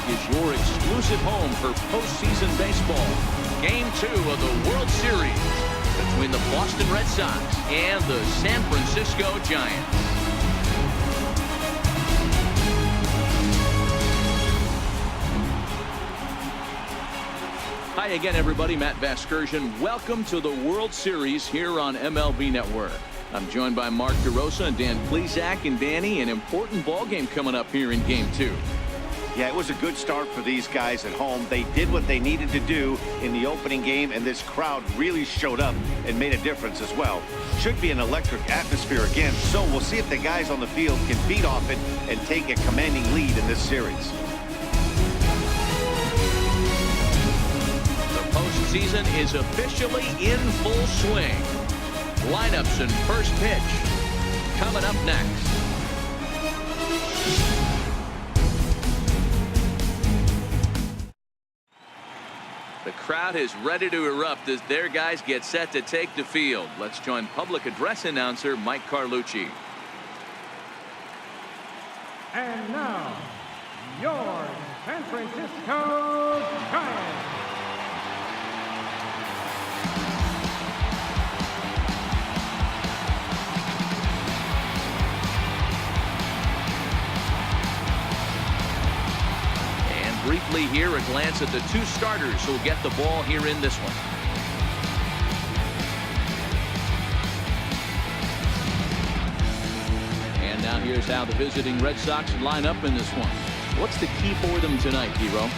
is your exclusive home for postseason baseball. Game 2 of the World Series between the Boston Red Sox and the San Francisco Giants. Hi again, everybody. Matt Vasgersian. Welcome to the World Series here on MLB Network. I'm joined by Mark DeRosa and Dan Plesac. And Danny, an important ball game coming up here in Game 2. Yeah, it was a good start for these guys at home. They did what they needed to do in the opening game, and this crowd really showed up and made a difference as well. Should be an electric atmosphere again, so we'll see if the guys on the field can feed off it and take a commanding lead in this series. The postseason is officially in full swing. Lineups and first pitch coming up next. The crowd is ready to erupt as their guys get set to take the field. Let's join public address announcer Mike Carlucci. And now, your San Francisco Giants. Briefly here, a glance at the two starters who'll get the ball here in this one. And now here's how the visiting Red Sox line up in this one. What's the key for them tonight, Hero?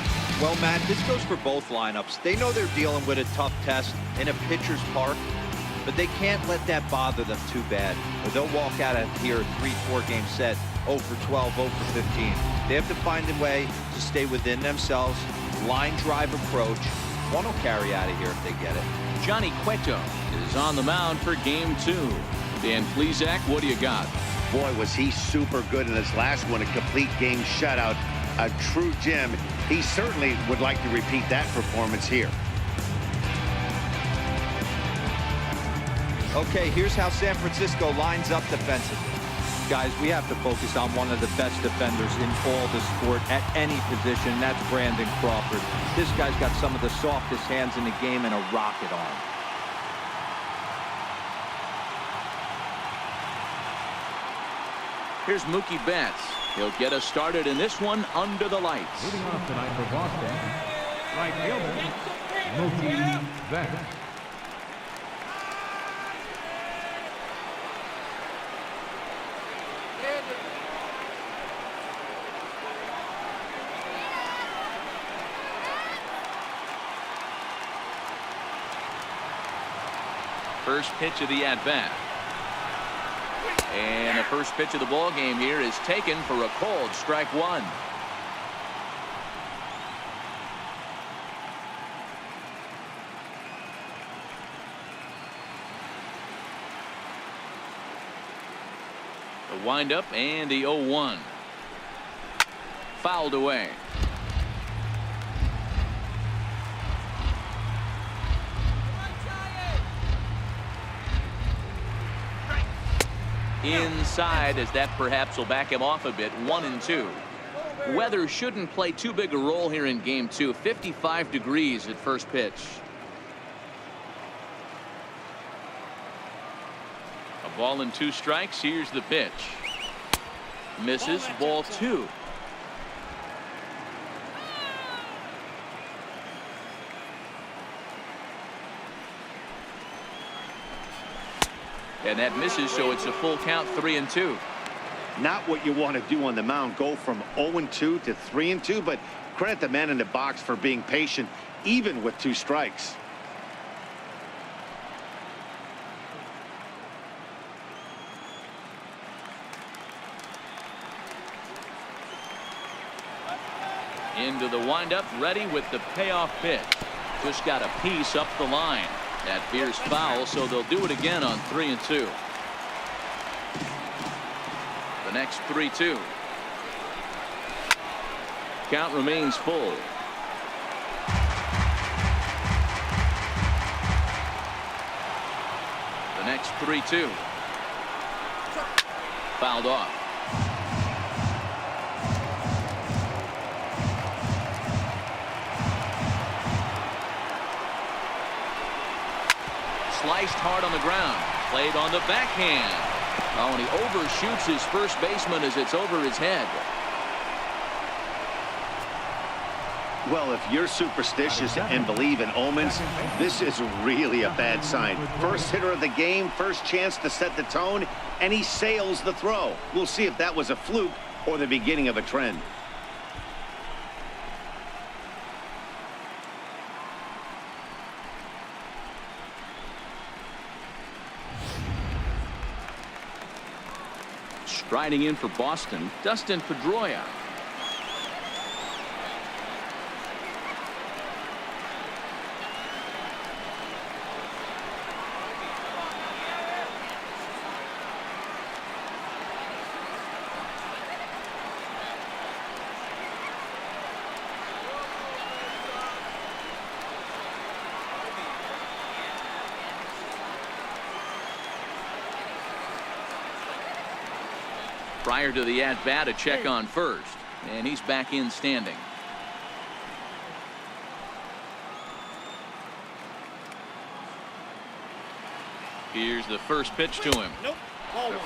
Well, Matt, this goes for both lineups. They know they're dealing with a tough test in a pitcher's park, but they can't let that bother them too bad, or they'll walk out of here a 3-4 game set, 0 for 12, 0 for 15. They have to find a way to stay within themselves, line drive approach. One will carry out of here if they get it. Johnny Cueto is on the mound for Game 2. Dan Plesac, what do you got? Boy, was he super good in his last one, a complete game shutout, a true gem. He certainly would like to repeat that performance here. Okay, here's how San Francisco lines up defensively. Guys, we have to focus on one of the best defenders in all the sport at any position. That's Brandon Crawford. This guy's got some of the softest hands in the game and a rocket arm. Here's Mookie Betts. He'll get us started in this one under the lights. Leading off tonight for Boston, right fielder, Mookie Betts. First pitch of the at-bat. And the first pitch of the ball game here is taken for a called strike one. The windup and the 0-1. Fouled away. Inside, as that perhaps will back him off a bit. 1-2. Weather shouldn't play too big a role here in Game 2. 55 degrees at first pitch. A ball and 2 strikes. Here's the pitch. Misses. Ball 2. And that misses, so it's a full count, 3-2. Not what you want to do on the mound, go from 0-2 to 3-2, but credit the man in the box for being patient, even with 2 strikes. Into the windup, ready with the payoff pitch. Just got a piece up the line. That veers foul, so they'll do it again on 3-2. The next 3-2. Count remains full. The next 3-2. Fouled off. sliced hard on the ground. Played on the backhand. Oh, and he overshoots his first baseman as it's over his head. Well, if you're superstitious and believe in omens, this is really a bad sign. First hitter of the game, first chance to set the tone, and he sails the throw. We'll see if that was a fluke or the beginning of a trend. Striding in for Boston, Dustin Pedroia. Prior to the at-bat, a check on first, and he's back in standing. Here's the first pitch to him. The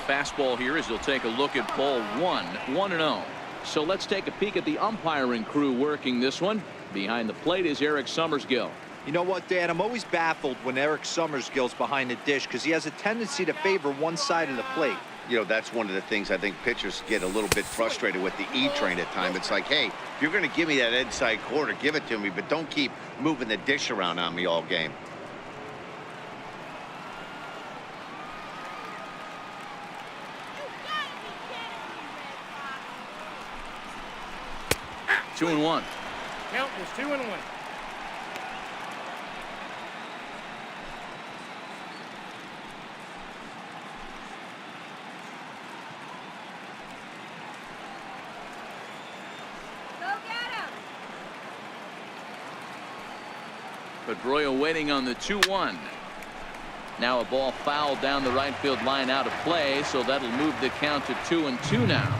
fastball here as he'll take a look at ball 1-0. So let's take a peek at the umpiring crew working this one. Behind the plate is Eric Summersgill. You know what, Dan? I'm always baffled when Eric Summersgill's behind the dish because he has a tendency to favor one side of the plate. You know, that's one of the things I think pitchers get a little bit frustrated with the E-train at times. It's like, hey, if you're going to give me that inside corner, give it to me, but don't keep moving the dish around on me all game. Two and one. Count is 2-1. Pedroia waiting on the 2-1. Now a ball fouled down the right field line out of play, so that'll move the count to 2-2 now.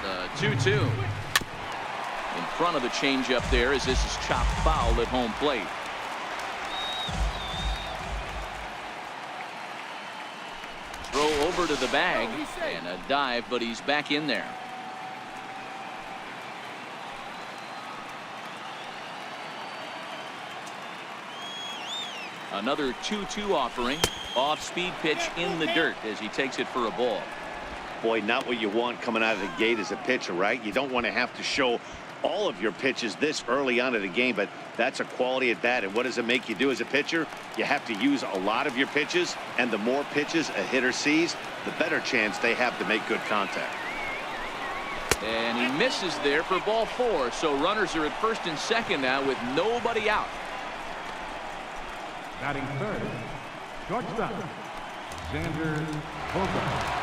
The 2-2. In front of the changeup there as this is chopped foul at home plate. Throw over to the bag and a dive, but he's back in there. Another 2-2 offering. Off-speed pitch in the dirt as he takes it for a ball. Boy, not what you want coming out of the gate as a pitcher, right? You don't want to have to show all of your pitches this early on in the game, but that's a quality at bat. And what does it make you do as a pitcher? You have to use a lot of your pitches, and the more pitches a hitter sees, the better chance they have to make good contact. And he misses there for ball 4, so runners are at first and second now with nobody out. Batting third, shortstop, Xander Bogaerts.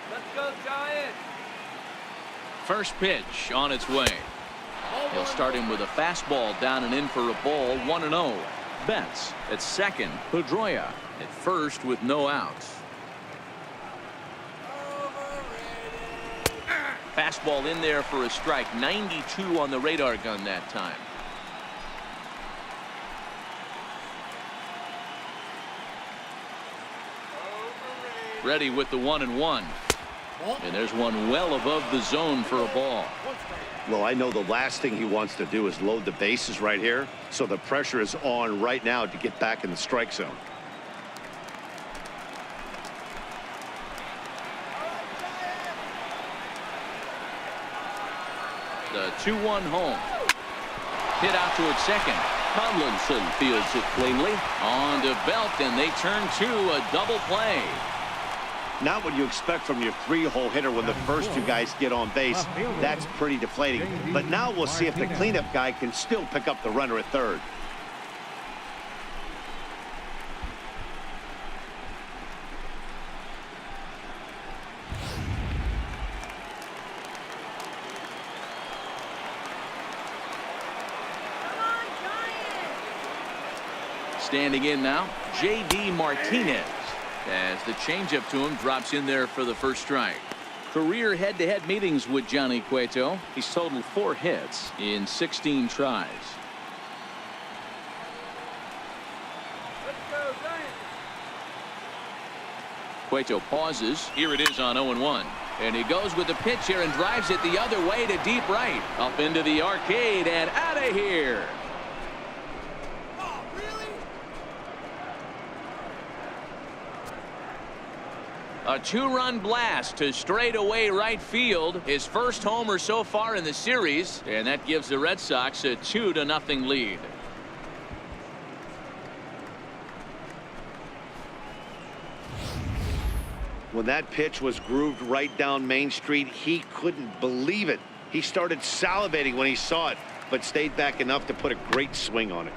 Let's go, Giants! First pitch on its way. He'll start him with a fastball down and in for a ball. 1-0. Betts at second. Pedroia at first with no outs. Fastball in there for a strike. 92 on the radar gun that time. Ready with the 1-1. And there's one well above the zone for a ball. Well, I know the last thing he wants to do is load the bases right here, so the pressure is on right now to get back in the strike zone. The 2-1 home. Hit out towards second. Tomlinson fields it cleanly. On to Belt, and they turn to a double play. Not what you expect from your three-hole hitter when the first two guys get on base. That's pretty deflating. But now we'll see if the cleanup guy can still pick up the runner at third. Standing in now, J.D. Martinez, as the changeup to him drops in there for the first strike. Career head-to-head meetings with Johnny Cueto. He's totaled 4 hits in 16 tries. Cueto pauses. Here it is on 0-1. And he goes with the pitch here and drives it the other way to deep right. Up into the arcade and out of here. A 2-run blast to straightaway right field. His first homer so far in the series. And that gives the Red Sox a 2-0 lead. When that pitch was grooved right down Main Street, he couldn't believe it. He started salivating when he saw it, but stayed back enough to put a great swing on it.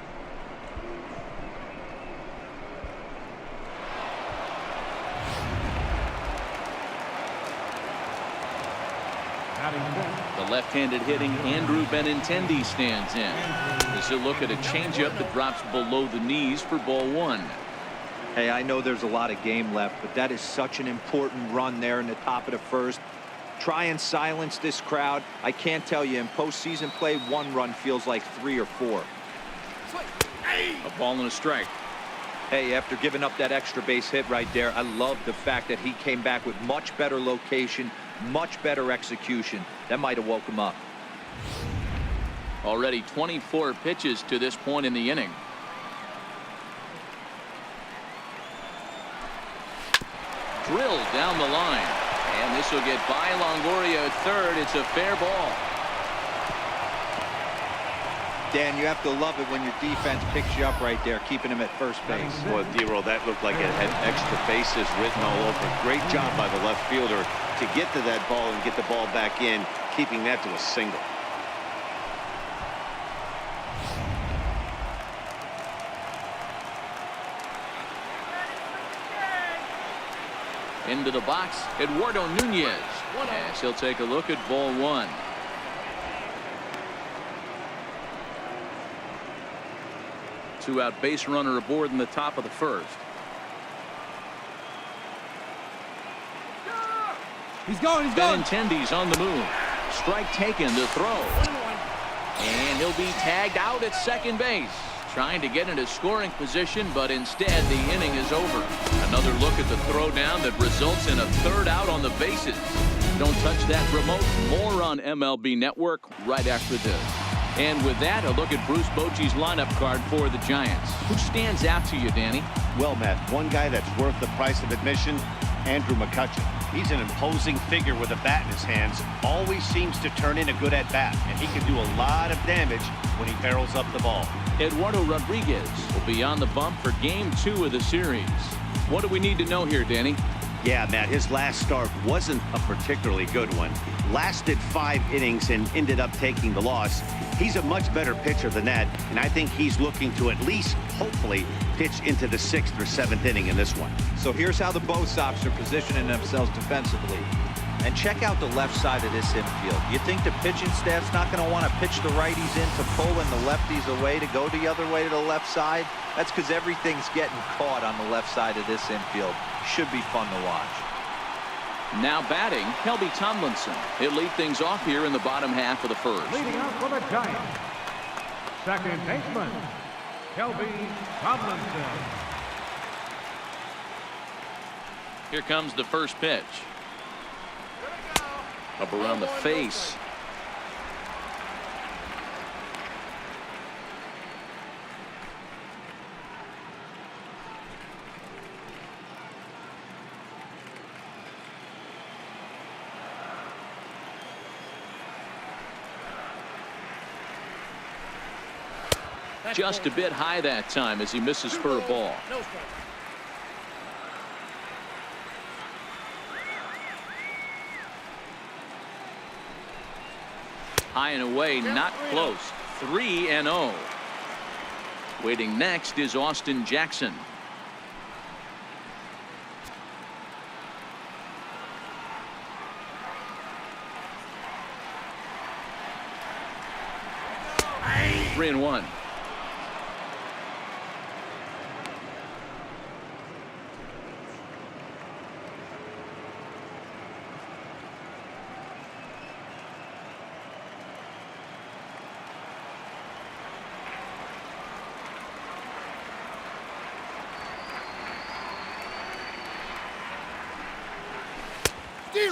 The left-handed hitting Andrew Benintendi stands in. This is a look at a changeup that drops below the knees for ball 1. Hey, I know there's a lot of game left, but that is such an important run there in the top of the first. Try and silence this crowd. I can't tell you, in postseason play, 1 run feels like 3 or 4. A ball and a strike. Hey, after giving up that extra base hit right there, I love the fact that he came back with much better location, much better execution. That might have woke him up. Already 24 pitches to this point in the inning. Drilled down the line, and this will get by Longoria at third. It's a fair ball. Dan, you have to love it when your defense picks you up right there, keeping him at first base. Boy, D-Roll, that looked like it had extra bases written all over. Great job by the left fielder to get to that ball and get the ball back in, keeping that to a single. Into the box, Eduardo Nunez, as he'll take a look at ball 1. Two-out base runner aboard in the top of the first. He's going. Benintendi's on the move. Strike taken to throw. And he'll be tagged out at second base. Trying to get into scoring position, but instead the inning is over. Another look at the throwdown that results in a third out on the bases. Don't touch that remote. More on MLB Network right after this. And with that, a look at Bruce Bochy's lineup card for the Giants. Who stands out to you, Danny? Well, Matt, one guy that's worth the price of admission, Andrew McCutchen. He's an imposing figure with a bat in his hands. Always seems to turn in a good at-bat, and he can do a lot of damage when he barrels up the ball. Eduardo Rodriguez will be on the bump for Game 2 of the series. What do we need to know here, Danny? Yeah, Matt, his last start wasn't a particularly good one. Lasted 5 innings and ended up taking the loss. He's a much better pitcher than that, and I think he's looking to at least, hopefully, pitch into the 6th or 7th inning in this one. So here's how the Bo Sox are positioning themselves defensively. And check out the left side of this infield. You think the pitching staff's not going to want to pitch the righties in to pull and the lefties away to go the other way to the left side? That's because everything's getting caught on the left side of this infield. Should be fun to watch. Now batting, Kelby Tomlinson. He'll lead things off here in the bottom half of the first. Leading off for the Giants, second baseman, Kelby Tomlinson. Here comes the first pitch. Up around the face. Just a bit high that time as he misses for a ball. High and away, not close. 3-0. Waiting next is Austin Jackson.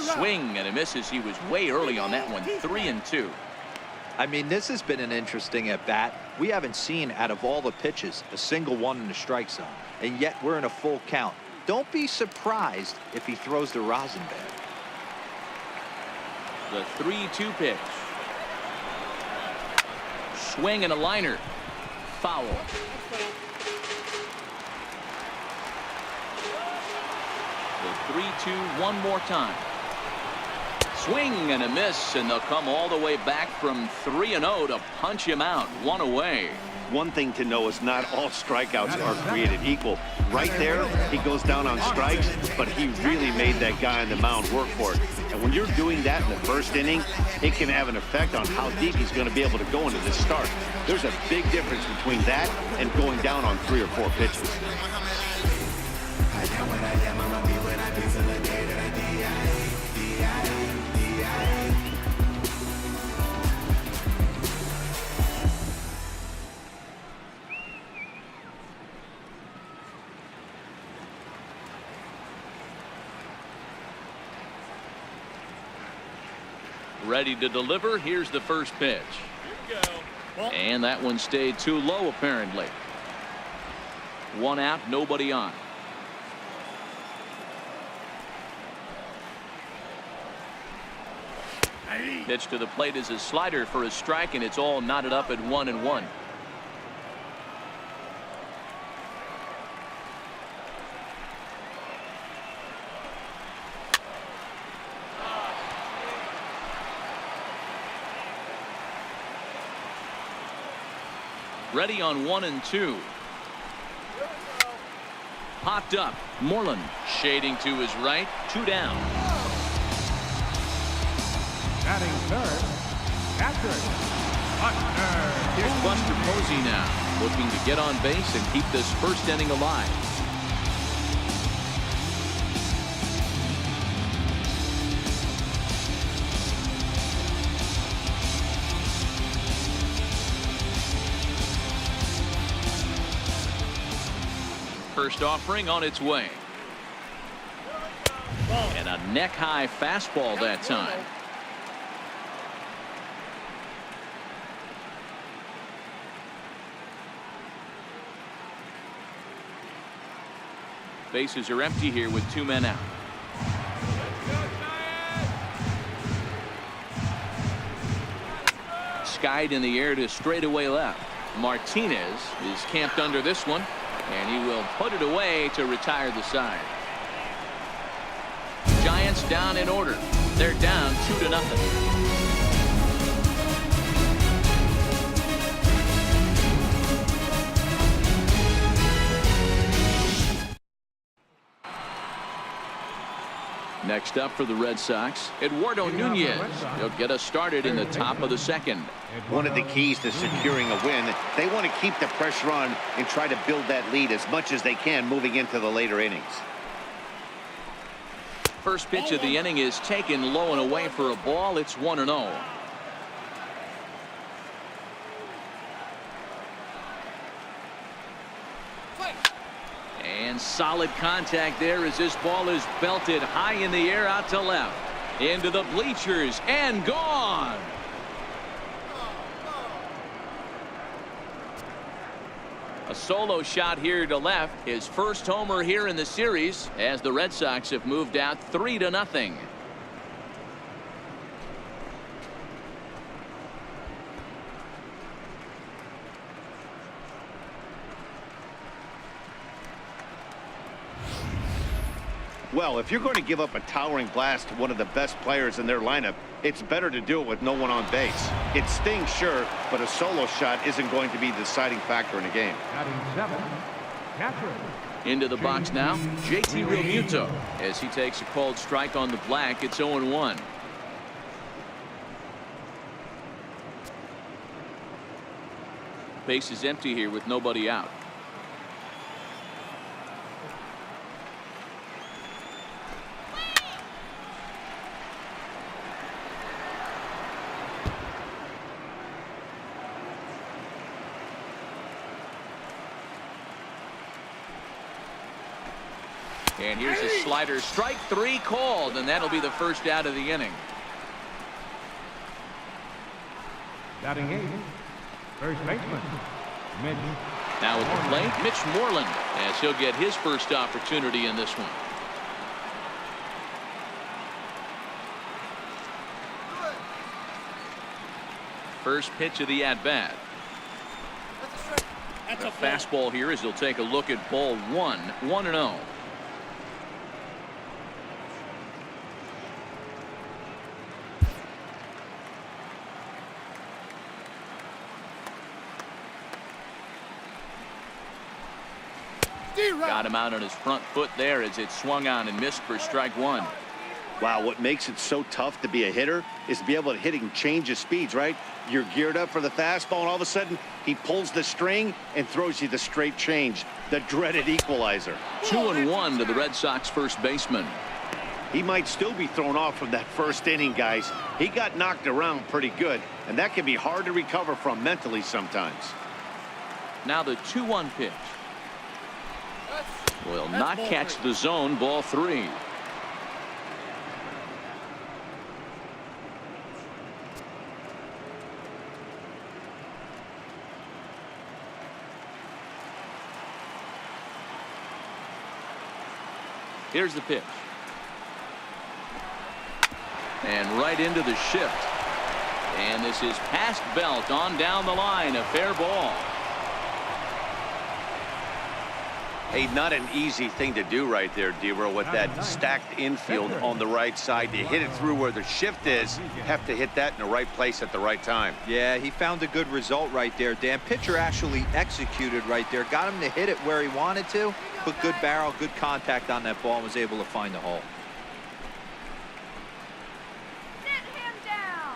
Swing and a miss as he was way early on that one. 3-2. I mean, this has been an interesting at-bat. We haven't seen, out of all the pitches, a single one in the strike zone. And yet we're in a full count. Don't be surprised if he throws the rosin bag. The 3-2 pitch. Swing and a liner. Foul. The 3-2 one more time. Swing and a miss, and they'll come all the way back from 3-0 to punch him out. One away. One thing to know is not all strikeouts are created equal. Right there, he goes down on strikes, but he really made that guy on the mound work for it. And when you're doing that in the first inning, it can have an effect on how deep he's going to be able to go into this start. There's a big difference between that and going down on 3 or 4 pitches. Ready to deliver. Here's the first pitch. Here we go. And that one stayed too low, apparently. 1 out, nobody on. Pitch to the plate is a slider for a strike, and it's all knotted up at 1-1. Ready on 1-2. Popped up. Moreland shading to his right. 2 down. Batting third, Patrick. Here's Buster Posey now, looking to get on base and keep this first inning alive. First offering on its way. And a neck-high fastball that time. Bases are empty here with 2 men out. Skied in the air to straightaway left. Martinez is camped under this one, and he will put it away to retire the side. Giants down in order. They're down 2-0. Next up for the Red Sox, Eduardo Nunez. He'll get us started in the top of the second. One of the keys to securing a win, they want to keep the pressure on and try to build that lead as much as they can moving into the later innings. First pitch of the inning is taken low and away for a ball. It's 1-0. And solid contact there as this ball is belted high in the air out to left. Into the bleachers and gone. A solo shot here to left. His first homer here in the series as the Red Sox have moved out 3-0. Well, if you're going to give up a towering blast to one of the best players in their lineup, it's better to do it with no one on base. It stings, sure, but a solo shot isn't going to be the deciding factor in a game. Into the box now, JT Realmuto as he takes a called strike on the black. It's 0-1. Base is empty here with nobody out. And here's a slider. Strike 3 called, and that'll be the first out of the inning. Batting 8, first baseman, Mitch. Now at the plate, Mitch Moreland, as he'll get his first opportunity in this one. First pitch of the at-bat. A fastball here as he'll take a look at ball 1, 1-0. Got him out on his front foot there as it swung on and missed for strike 1. Wow, what makes it so tough to be a hitter is to be able to hit and change his speeds, right? You're geared up for the fastball, and all of a sudden, he pulls the string and throws you the straight change, the dreaded equalizer. 2-1 to the Red Sox first baseman. He might still be thrown off from that first inning, guys. He got knocked around pretty good, and that can be hard to recover from mentally sometimes. Now the 2-1 pitch. Will not catch the zone, ball 3. Here's the pitch. And right into the shift. And this is past Belt on down the line, a fair ball. Hey, not an easy thing to do right there, Dero, with that stacked infield on the right side. To hit it through where the shift is, you have to hit that in the right place at the right time. Yeah, he found a good result right there, Dan. Pitcher actually executed right there. Got him to hit it where he wanted to. Put good barrel, good contact on that ball, and was able to find the hole. Sit him down.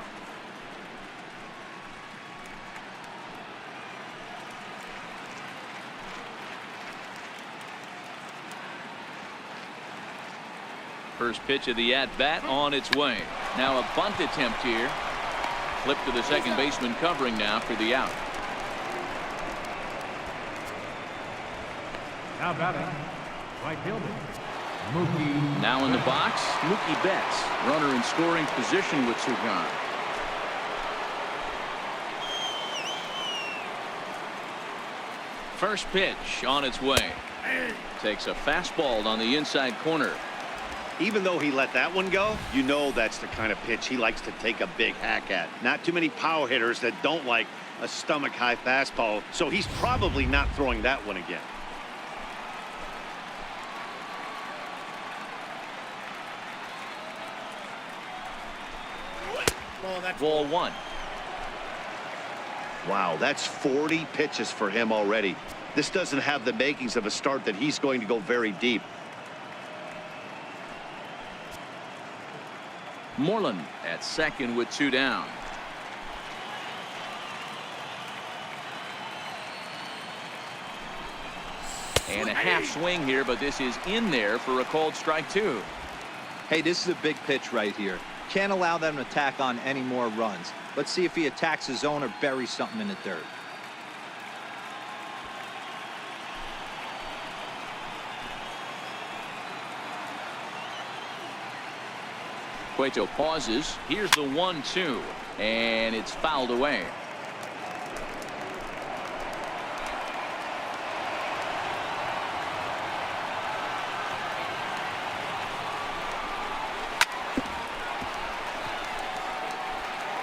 First pitch of the at-bat on its way. Now a bunt attempt here. Flip to the second baseman covering now for the out. Now batting, right fielder, Mookie. Now in the box, Mookie Betts. Runner in scoring position with 2 gone. First pitch on its way. Takes a fastball on the inside corner. Even though he let that one go, you know that's the kind of pitch he likes to take a big hack at. Not too many power hitters that don't like a stomach-high fastball, so he's probably not throwing that one again. Ball 1. Wow, that's 40 pitches for him already. This doesn't have the makings of a start that he's going to go very deep. Moreland at second with 2 down. And a half swing here, but this is in there for a called strike 2. Hey, this is a big pitch right here. Can't allow them to tack on any more runs. Let's see if he attacks his zone or buries something in the dirt. Cueto pauses. Here's the 1-2, and it's fouled away.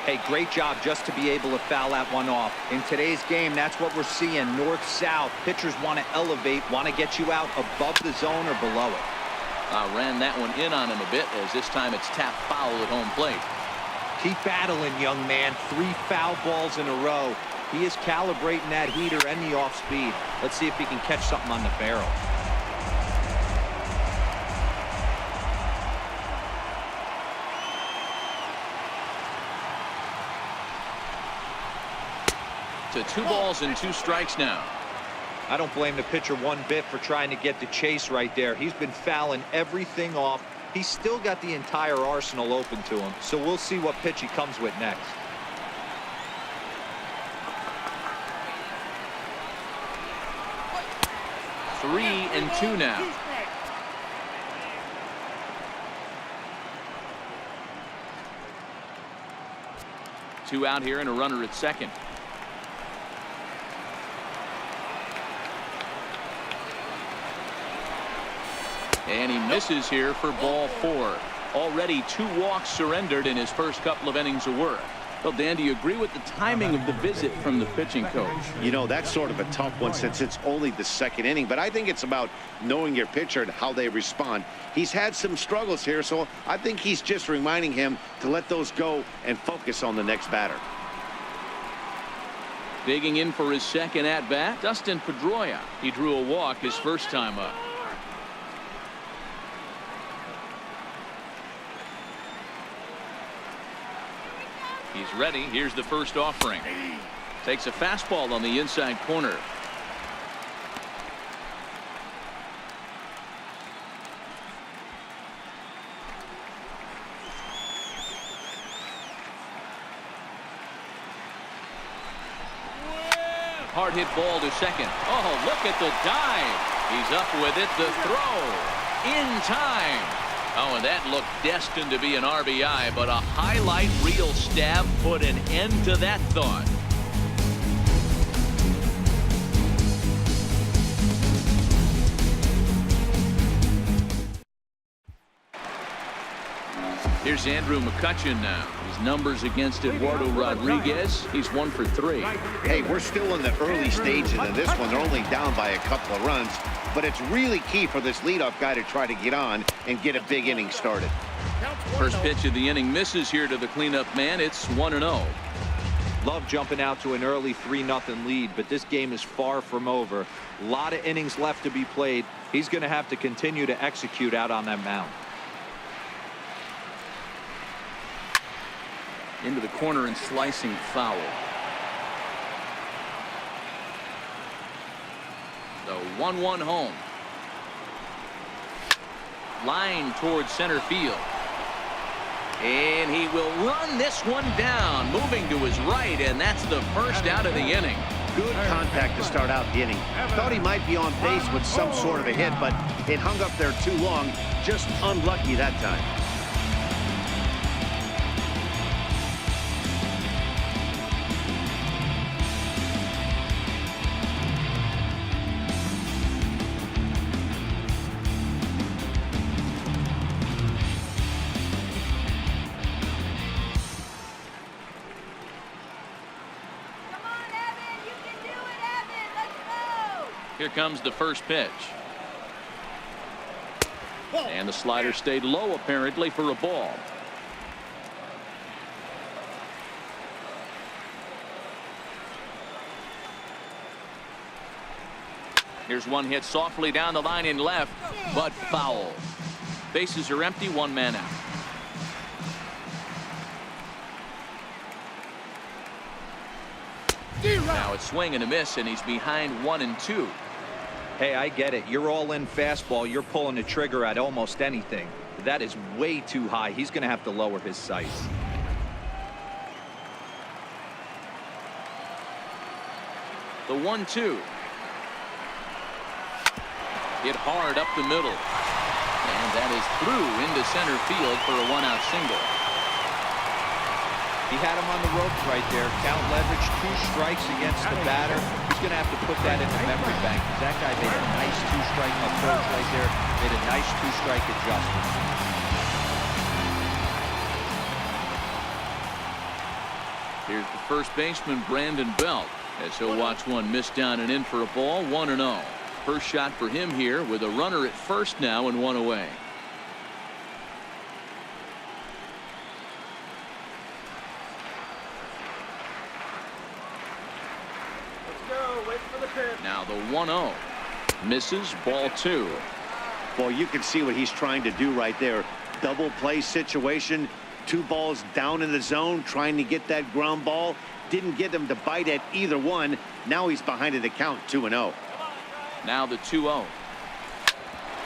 Hey, great job just to be able to foul that one off. In today's game, that's what we're seeing, north-south. Pitchers want to elevate, want to get you out above the zone or below it. Ran that one in on him a bit, as this time it's tapped foul at home plate. Keep battling, young man. 3 foul balls in a row. He is calibrating that heater and the off speed. Let's see if he can catch something on the barrel. To 2 balls and 2 strikes now. I don't blame the pitcher one bit for trying to get the chase right there. He's been fouling everything off. He's still got the entire arsenal open to him, so we'll see what pitch he comes with next. Three and 2 now. 2 out here and a runner at second. And he misses here for ball 4. Already 2 walks surrendered in his first couple of innings of work. Well, Dan, do you agree with the timing of the visit from the pitching coach? You know, that's sort of a tough one since it's only the second inning, but I think it's about knowing your pitcher and how they respond. He's had some struggles here, so I think he's just reminding him to let those go and focus on the next batter. Digging in for his second at-bat, Dustin Pedroia. He drew a walk his first time up. He's ready. Here's the first offering. Takes a fastball on the inside corner. Hard hit ball to second. Oh, look at the dive. He's up with it. The throw in time. Oh, and that looked destined to be an RBI, but a highlight reel stab put an end to that thought. Here's Andrew McCutchen now. His numbers against Eduardo Rodriguez. He's 1 for 3. Hey, we're still in the early stages of this one. They're only down by a couple of runs, but it's really key for this leadoff guy to try to get on and get a big inning started. First pitch of the inning misses here to the cleanup man. It's 1-0. Love jumping out to an early 3-0 lead, but this game is far from over. A lot of innings left to be played. He's going to have to continue to execute out on that mound. Into the corner and slicing foul. The 1-1 home. Line towards center field. And he will run this one down, moving to his right, and that's the first out of the inning. Good contact to start out the inning. Thought he might be on base with some sort of a hit, but it hung up there too long. Just unlucky that time. Here comes the first pitch. And the slider stayed low apparently for a ball. Here's one hit softly down the line in left, but foul. Bases are empty, 1 man out. Now it's swing and a miss, and he's behind 1-2. Hey, I get it. You're all in fastball. You're pulling the trigger at almost anything. That is way too high. He's going to have to lower his sights. The 1-2. Hit hard up the middle. And that is through into center field for a 1-out single. He had him on the ropes right there. Count leverage, 2 strikes against the batter. He's going to have to put that in the memory bank. That guy made a nice 2-strike approach right there. Made a nice 2-strike adjustment. Here's the first baseman, Brandon Belt, as he'll watch one miss down and in for a ball. 1-0. First shot for him here with a runner at first now and 1 away. Now the 1-0 misses, ball 2. Well, you can see what he's trying to do right there. Double play situation, 2 balls down in the zone, trying to get that ground ball. Didn't get him to bite at either one. Now he's behind in the count, 2-0. Now the 2-0.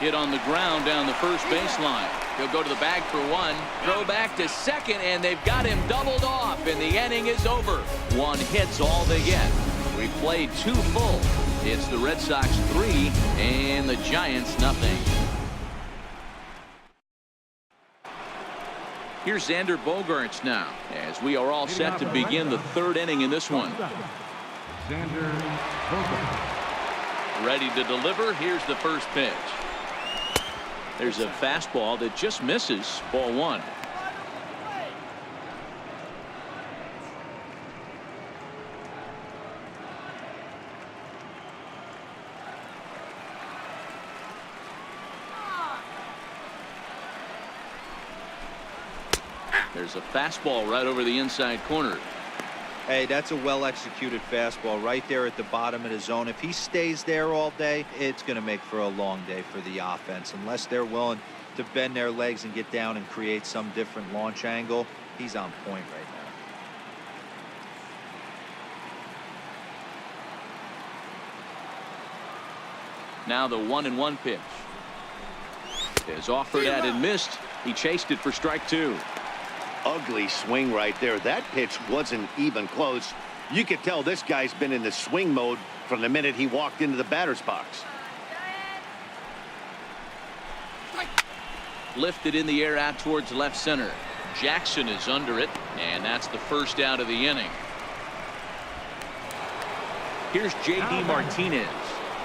Hit on the ground down the first baseline. He'll go to the bag for 1. Throw back to second, and they've got him doubled off, and the inning is over. 1 hit's all they get. We played 2 full. It's the Red Sox 3 and the Giants nothing. Here's Xander Bogaerts now, as we are all set to begin the third inning in this one. Xander Bogaerts. Ready to deliver. Here's the first pitch. There's a fastball that just misses. Ball one. There's a fastball right over the inside corner. Hey, that's a well-executed fastball right there at the bottom of the zone. If he stays there all day, it's going to make for a long day for the offense. Unless they're willing to bend their legs and get down and create some different launch angle, he's on point right now. Now the 1-1 pitch is offered at and missed. He chased it for strike two. Ugly swing right there. That pitch wasn't even close. You could tell this guy's been in the swing mode from the minute he walked into the batter's box. Lifted in the air out towards left center. Jackson is under it, and that's the first out of the inning. Here's J.D. Martinez.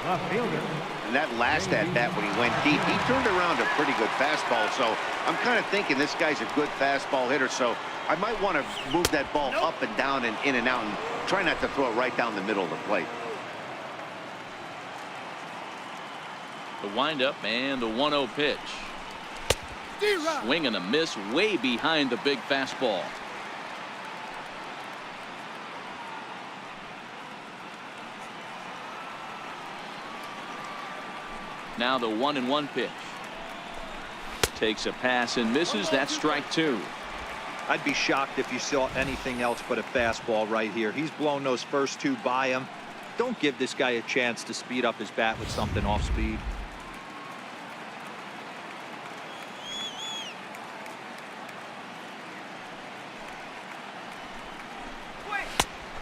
Left fielder. And that last at bat when he went deep, he turned around a pretty good fastball. So I'm kind of thinking this guy's a good fastball hitter. So I might want to move that ball up and down and in and out and try not to throw it right down the middle of the plate. The windup and the 1-0 pitch. Swing and a miss way behind the big fastball. Now the 1-1 pitch. Takes a pass and misses. That's strike two. I'd be shocked if you saw anything else but a fastball right here. He's blown those first two by him. Don't give this guy a chance to speed up his bat with something off speed.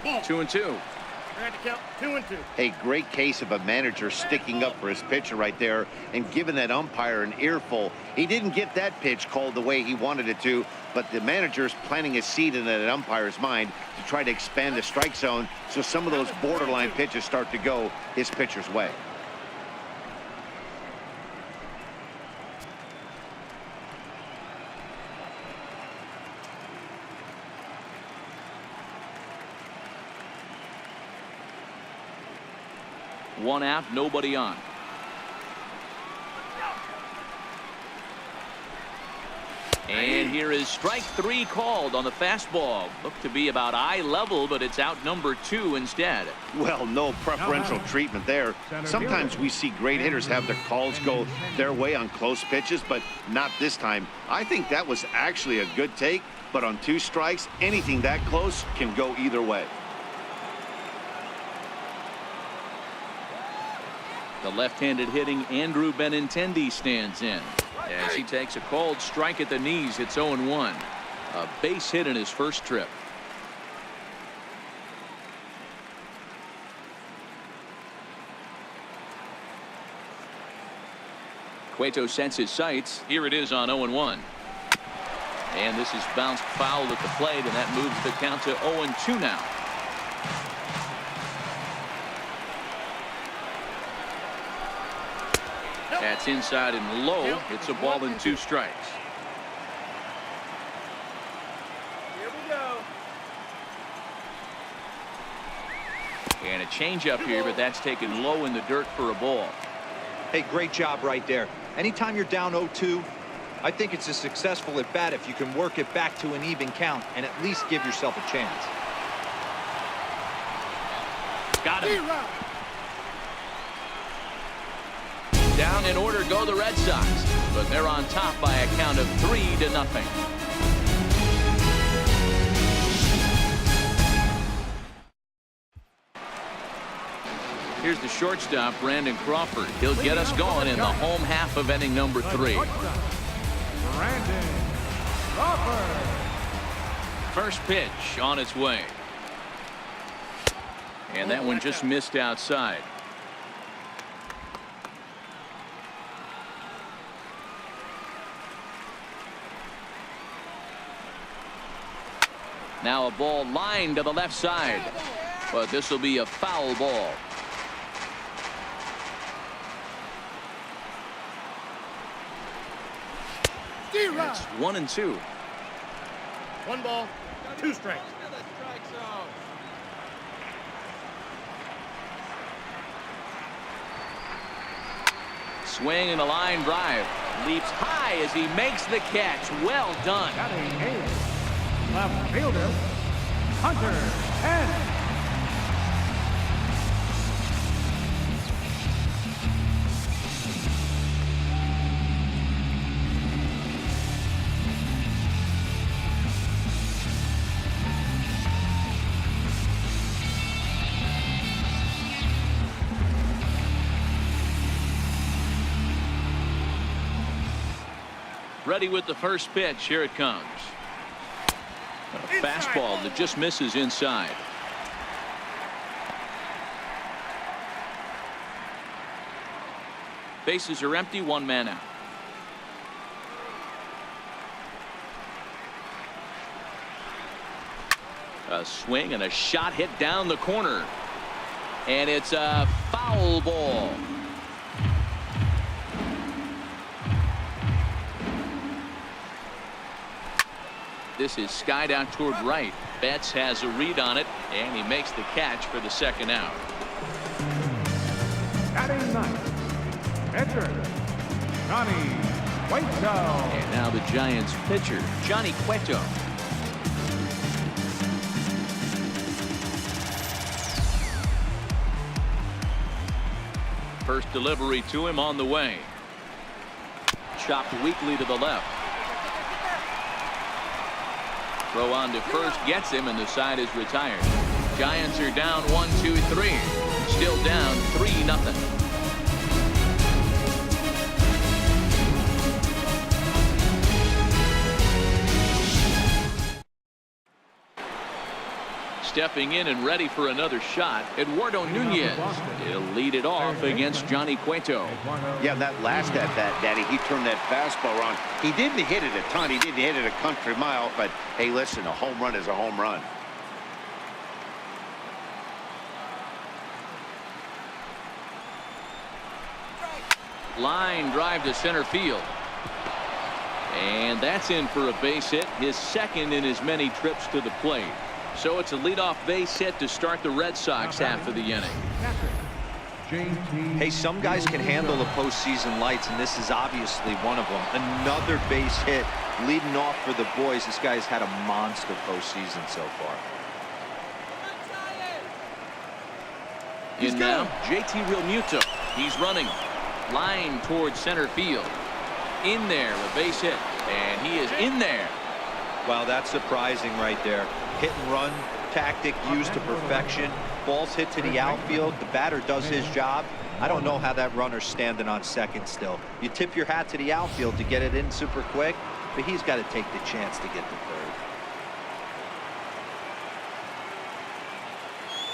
Ball. 2-2. Trying to count 2-2. A great case of a manager sticking up for his pitcher right there and giving that umpire an earful. He didn't get that pitch called the way he wanted it to, but the manager's planting a seed in that umpire's mind to try to expand the strike zone so some of those borderline pitches start to go his pitcher's way. One out, nobody on. And here is strike three called on the fastball. Looked to be about eye level, but it's out number two instead. Well, no preferential treatment there. Sometimes we see great hitters have their calls go their way on close pitches, but not this time. I think that was actually a good take, but on two strikes, anything that close can go either way. The left-handed hitting Andrew Benintendi stands in as he takes a called strike at the knees. It's 0-1. A base hit in his first trip. Cueto sets his sights. Here it is on 0-1. And this is bounced foul at the plate, and that moves the count to 0-2 now. That's inside and low. It's a ball and two strikes. Here we go. And a changeup here, but that's taken low in the dirt for a ball. Hey, great job right there. Anytime you're down 0-2, I think it's a successful at bat if you can work it back to an even count and at least give yourself a chance. Got him. Down in order go the Red Sox, but they're on top by a count of 3-0. Here's the shortstop, Brandon Crawford. He'll get us going in the home half of inning number 3. Brandon Crawford. First pitch on its way. And that one just missed outside. Now a ball lined to the left side, but this will be a foul ball. It's 1-2. 1 ball, 2 strikes. Swing and a line drive. Leaps high as he makes the catch. Well done. Batting eighth, left fielder, Hunter N. Ready with the first pitch. Here it comes. A fastball that just misses inside. Bases are empty. 1 man out. A swing and a shot hit down the corner. And it's a foul ball. This is skied out toward right. Betts has a read on it, and he makes the catch for the second out. Batting ninth, pitcher, Johnny Cueto. And now the Giants pitcher, Johnny Cueto. First delivery to him on the way. Chopped weakly to the left. Throw on to first gets him, and the side is retired. Giants are down 1-2-3. Still down 3-0. Stepping in and ready for another shot, Eduardo Nunez. He'll lead it off against Johnny Cueto. Yeah, that last at bat, Daddy, he turned that fastball around. He didn't hit it a ton. He didn't hit it a country mile. But, hey, listen, a home run is a home run. Line drive to center field. And that's in for a base hit, his second in as many trips to the plate. So it's a leadoff base hit to start the Red Sox half of the inning. Hey, some guys can handle the postseason lights, and this is obviously one of them. Another base hit leading off for the boys. This guy's had a monster postseason so far. And now JT Realmuto. He's running. Line towards center field. In there, a base hit. And he is in there. Wow, that's surprising right there. Hit and run tactic used to perfection. Ball's hit to the outfield. The batter does his job. I don't know how that runner's standing on second still. You tip your hat to the outfield to get it in super quick, but he's got to take the chance to get to third.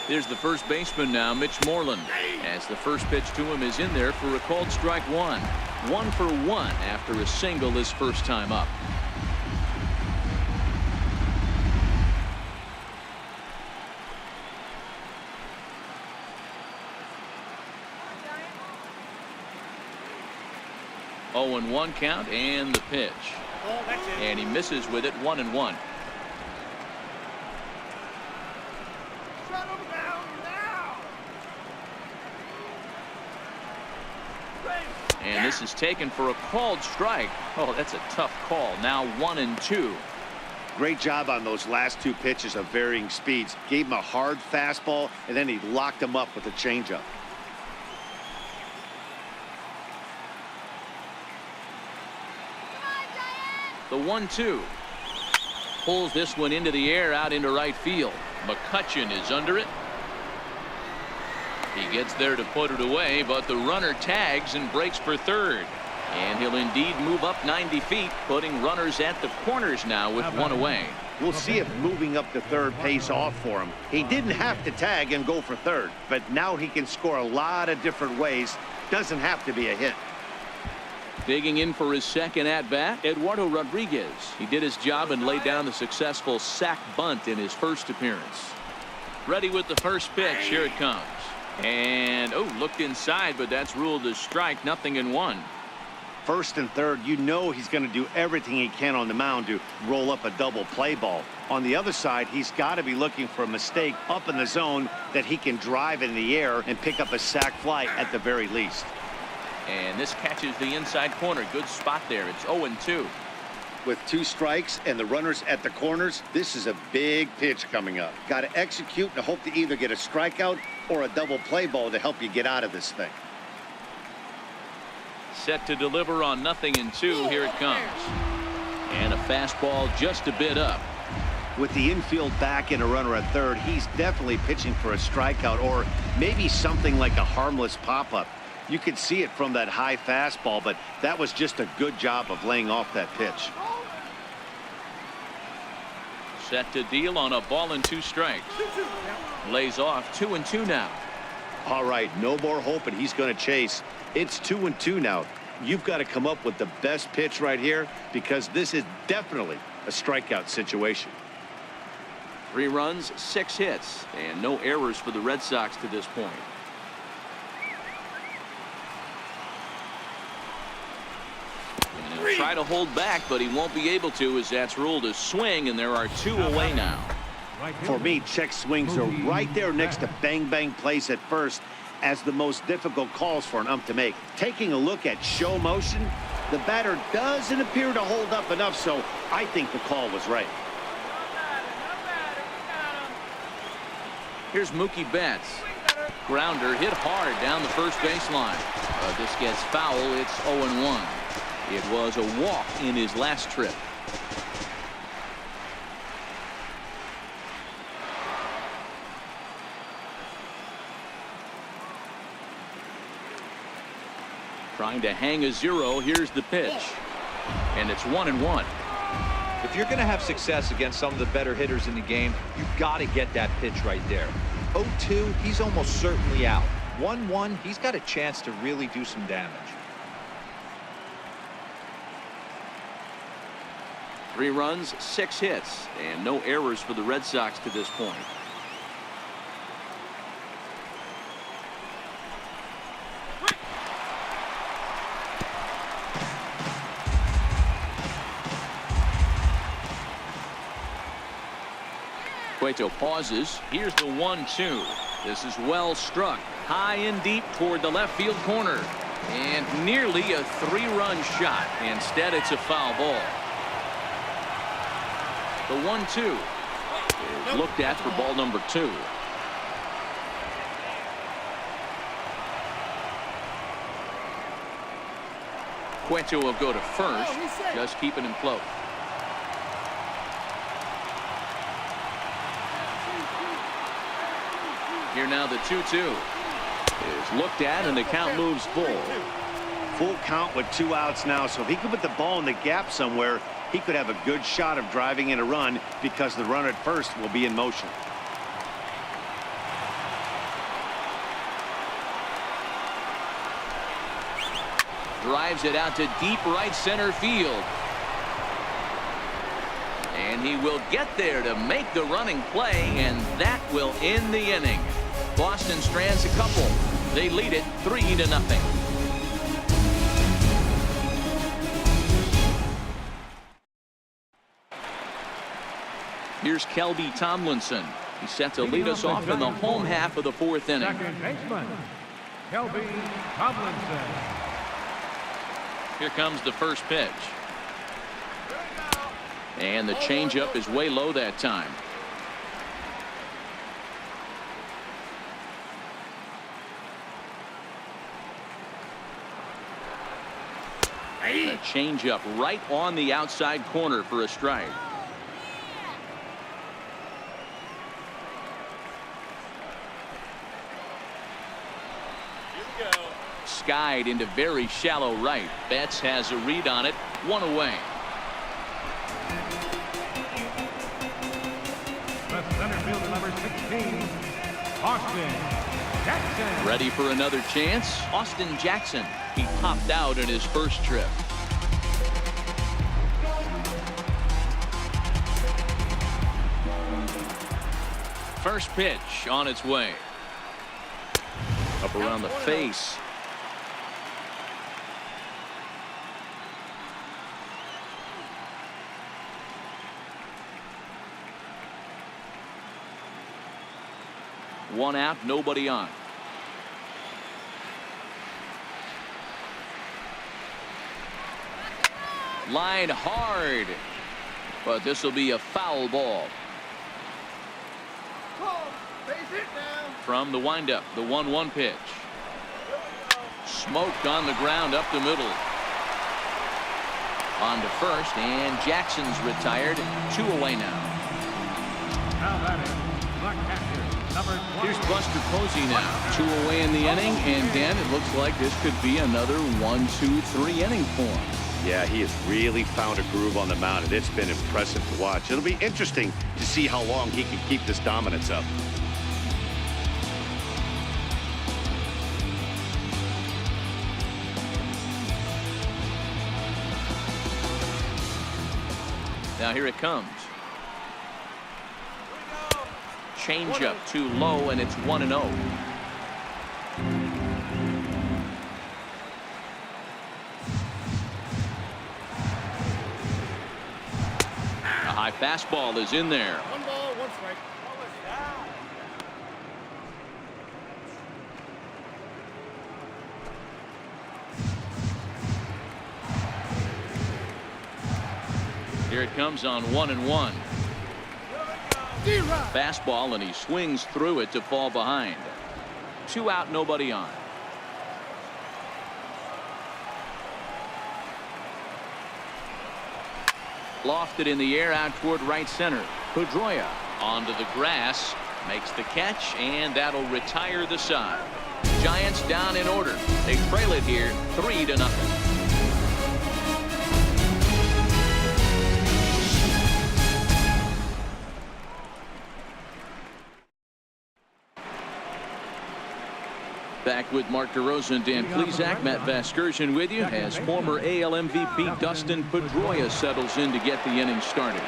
There's the first baseman now, Mitch Moreland, as the first pitch to him is in there for a called strike 1. 1 for 1 after a single his first time up. Oh, and 1 count, and the pitch. And he misses with it. 1-1. And this is taken for a called strike. Oh, that's a tough call. Now 1-2. Great job on those last 2 pitches of varying speeds. Gave him a hard fastball, and then he locked him up with a changeup. The 1-2. Pulls this one into the air out into right field. McCutchen is under it. He gets there to put it away, but the runner tags and breaks for third. And he'll indeed move up 90 feet, putting runners at the corners now with 1 away. We'll see if moving up to third pays off for him. He didn't have to tag and go for third, but now he can score a lot of different ways. Doesn't have to be a hit. Digging in for his second at-bat, Eduardo Rodriguez. He did his job and laid down the successful sac bunt in his first appearance. Ready with the first pitch. Here it comes. And, oh, looked inside, but that's ruled a strike. 0-1. First and third, you know he's going to do everything he can on the mound to roll up a double play ball. On the other side, he's got to be looking for a mistake up in the zone that he can drive in the air and pick up a sac fly at the very least. And this catches the inside corner. Good spot there. It's 0-2. With 2 strikes and the runners at the corners, this is a big pitch coming up. Got to execute and hope to either get a strikeout or a double play ball to help you get out of this thing. Set to deliver on 0-2. Here it comes. And a fastball just a bit up. With the infield back and a runner at third, he's definitely pitching for a strikeout or maybe something like a harmless pop-up. You could see it from that high fastball, but that was just a good job of laying off that pitch. Set to deal on a ball and 2 strikes. Lays off 2-2 now. All right, no more hope, and he's going to chase. It's 2-2 now. You've got to come up with the best pitch right here because this is definitely a strikeout situation. 3 runs, 6 hits, and no errors for the Red Sox to this point. And he'll try to hold back, but he won't be able to as that's ruled a swing, and there are 2 away now. For me, check swings are right there next to bang-bang plays at first as the most difficult calls for an ump to make. Taking a look at show motion, the batter doesn't appear to hold up enough, so I think the call was right. Here's Mookie Betts. Grounder hit hard down the first baseline. This gets foul. It's 0-1. It was a walk in his last trip. Trying to hang a 0. Here's the pitch. And it's 1-1. If you're going to have success against some of the better hitters in the game, you've got to get that pitch right there. 0-2, he's almost certainly out. 1-1, he's got a chance to really do some damage. 3 runs, 6 hits, and no errors for the Red Sox to this point. Cueto pauses. Here's the 1-2. This is well struck. High and deep toward the left field corner. And nearly a 3-run shot. Instead, it's a foul ball. The 1-2 is looked at for ball number 2. Cueto will go to first, just keeping him close. Here now the 2-2 is looked at, and the count moves full. Full count with 2 outs now, so if he could put the ball in the gap somewhere, he could have a good shot of driving in a run because the runner at first will be in motion. Drives it out to deep right center field. And he will get there to make the running play, and that will end the inning. Boston strands a couple. They lead it 3-0. Here's Kelby Tomlinson. He's set to lead us off in the home half of the 4th inning. Second baseman, Kelby Tomlinson. Here comes the first pitch. And the changeup is way low that time. A changeup right on the outside corner for a strike. Skied into very shallow right. Betts has a read on it. 1 away. The center fielder, number 16, Austin Jackson. Ready for another chance. Austin Jackson. He popped out in his first trip. First pitch on its way. Up around the face. One out, nobody on. Line hard, but this will be a foul ball. From the windup, the 1-1 pitch. Smoked on the ground up the middle. On to first, and Jackson's retired. 2 away now. Now batting, the catcher, number 20. Here's Buster Posey now. 2 away in the inning, and Dan, it looks like this could be another 1-2-3 inning for him. Yeah, he has really found a groove on the mound, and it's been impressive to watch. It'll be interesting to see how long he can keep this dominance up. Now here it comes. Changeup too low, and it's 1-0. A high fastball is in there. 1 ball, 1 strike. Here it comes on 1-1. Fastball, and he swings through it to fall behind. 2 out, nobody on. Lofted in the air out toward right center. Pedroia onto the grass, makes the catch, and that'll retire the side. Giants down in order. They trail it here 3-0. Back with Mark DeRosa and Dan Plesac. Matt Vasgersian with you as former AL MVP Dustin Pedroia settles in to get the inning started.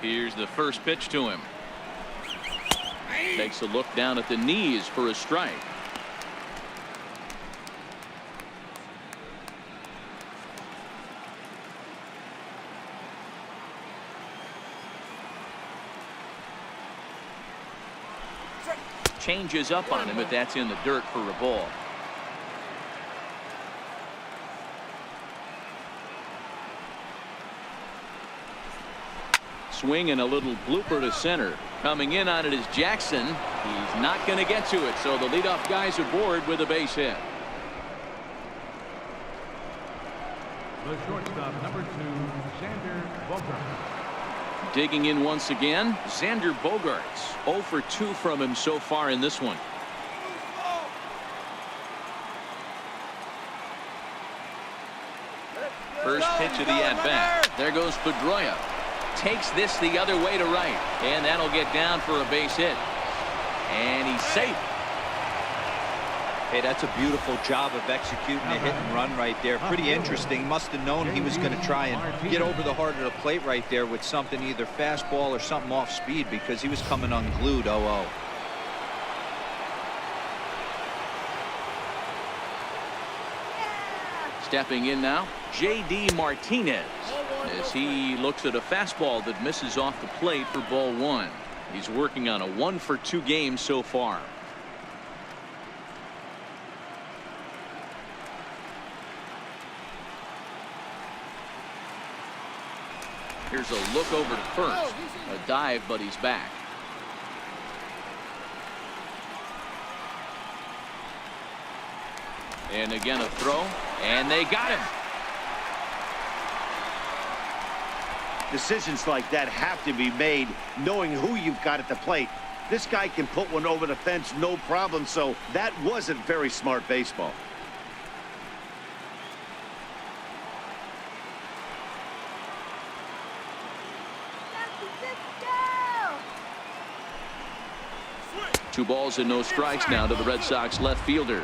Here's the first pitch to him. Takes a look down at the knees for a strike. Changes up on him, but that's in the dirt for a ball. Swing and a little blooper to center. Coming in on it is Jackson. He's not going to get to it, so the leadoff guy's aboard with a base hit. The shortstop, number 2, Xander Bogaerts. Digging in once again, Xander Bogaerts. 0 for 2 from him so far in this one. First pitch of the at-bat. There goes Pedroia. Takes this the other way to right, and that'll get down for a base hit. And he's safe. Hey, that's a beautiful job of executing a hit and run right there. Pretty interesting. Must have known he was going to try and get over the heart of the plate right there with something, either fastball or something off speed, because he was coming unglued. 0-0. Stepping in now, J.D. Martinez, as he looks at a fastball that misses off the plate for ball 1. He's working on a 1 for 2 game so far. Here's a look over to first. A dive, but he's back. And again a throw, and they got him. Decisions like that have to be made knowing who you've got at the plate. This guy can put one over the fence no problem, so that wasn't very smart baseball. 2 balls and no strikes now to the Red Sox left fielder.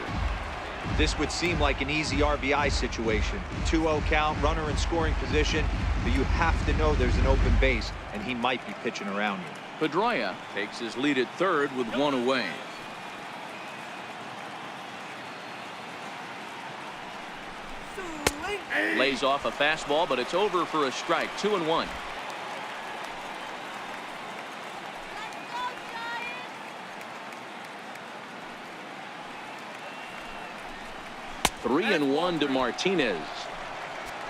This would seem like an easy RBI situation. 2-0 count, runner in scoring position, but you have to know there's an open base, and he might be pitching around you. Pedroia takes his lead at third with 1 away. Lays off a fastball, but it's over for a strike. 2-1. Three and 1 to Martinez.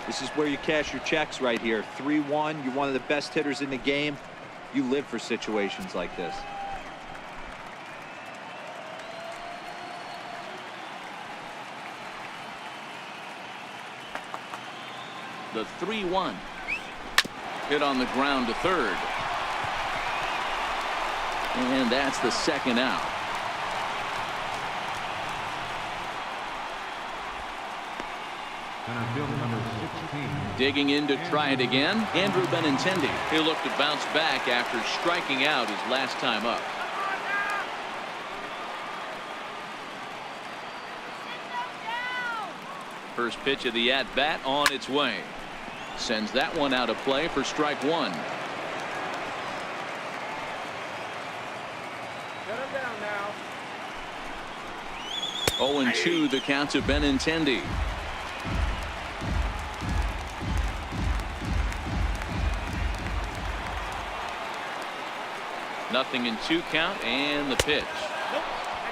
This is where you cash your checks right here. 3-1. You're one of the best hitters in the game. You live for situations like this. The 3-1. Hit on the ground to third. And that's the second out. And on field number 16. Digging in to try it again, Andrew Benintendi. He'll look to bounce back after striking out his last time up. First pitch of the at-bat on its way. Sends that one out of play for strike 1. Shut him down now. 0-2 the count to Benintendi. Nothing in 2 count, and the pitch.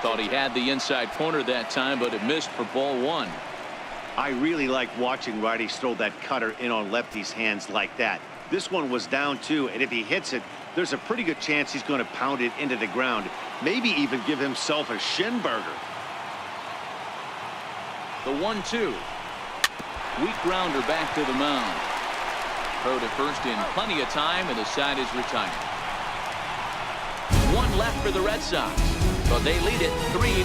Thought he had the inside corner that time, but it missed for ball 1. I really like watching righties throw that cutter in on lefty's hands like that. This one was down 2, and if he hits it, there's a pretty good chance he's going to pound it into the ground. Maybe even give himself a shin burger. The 1-2. Weak grounder back to the mound. Throw to first in plenty of time, and the side is retired. 1 left for the Red Sox, but they lead it 3-0.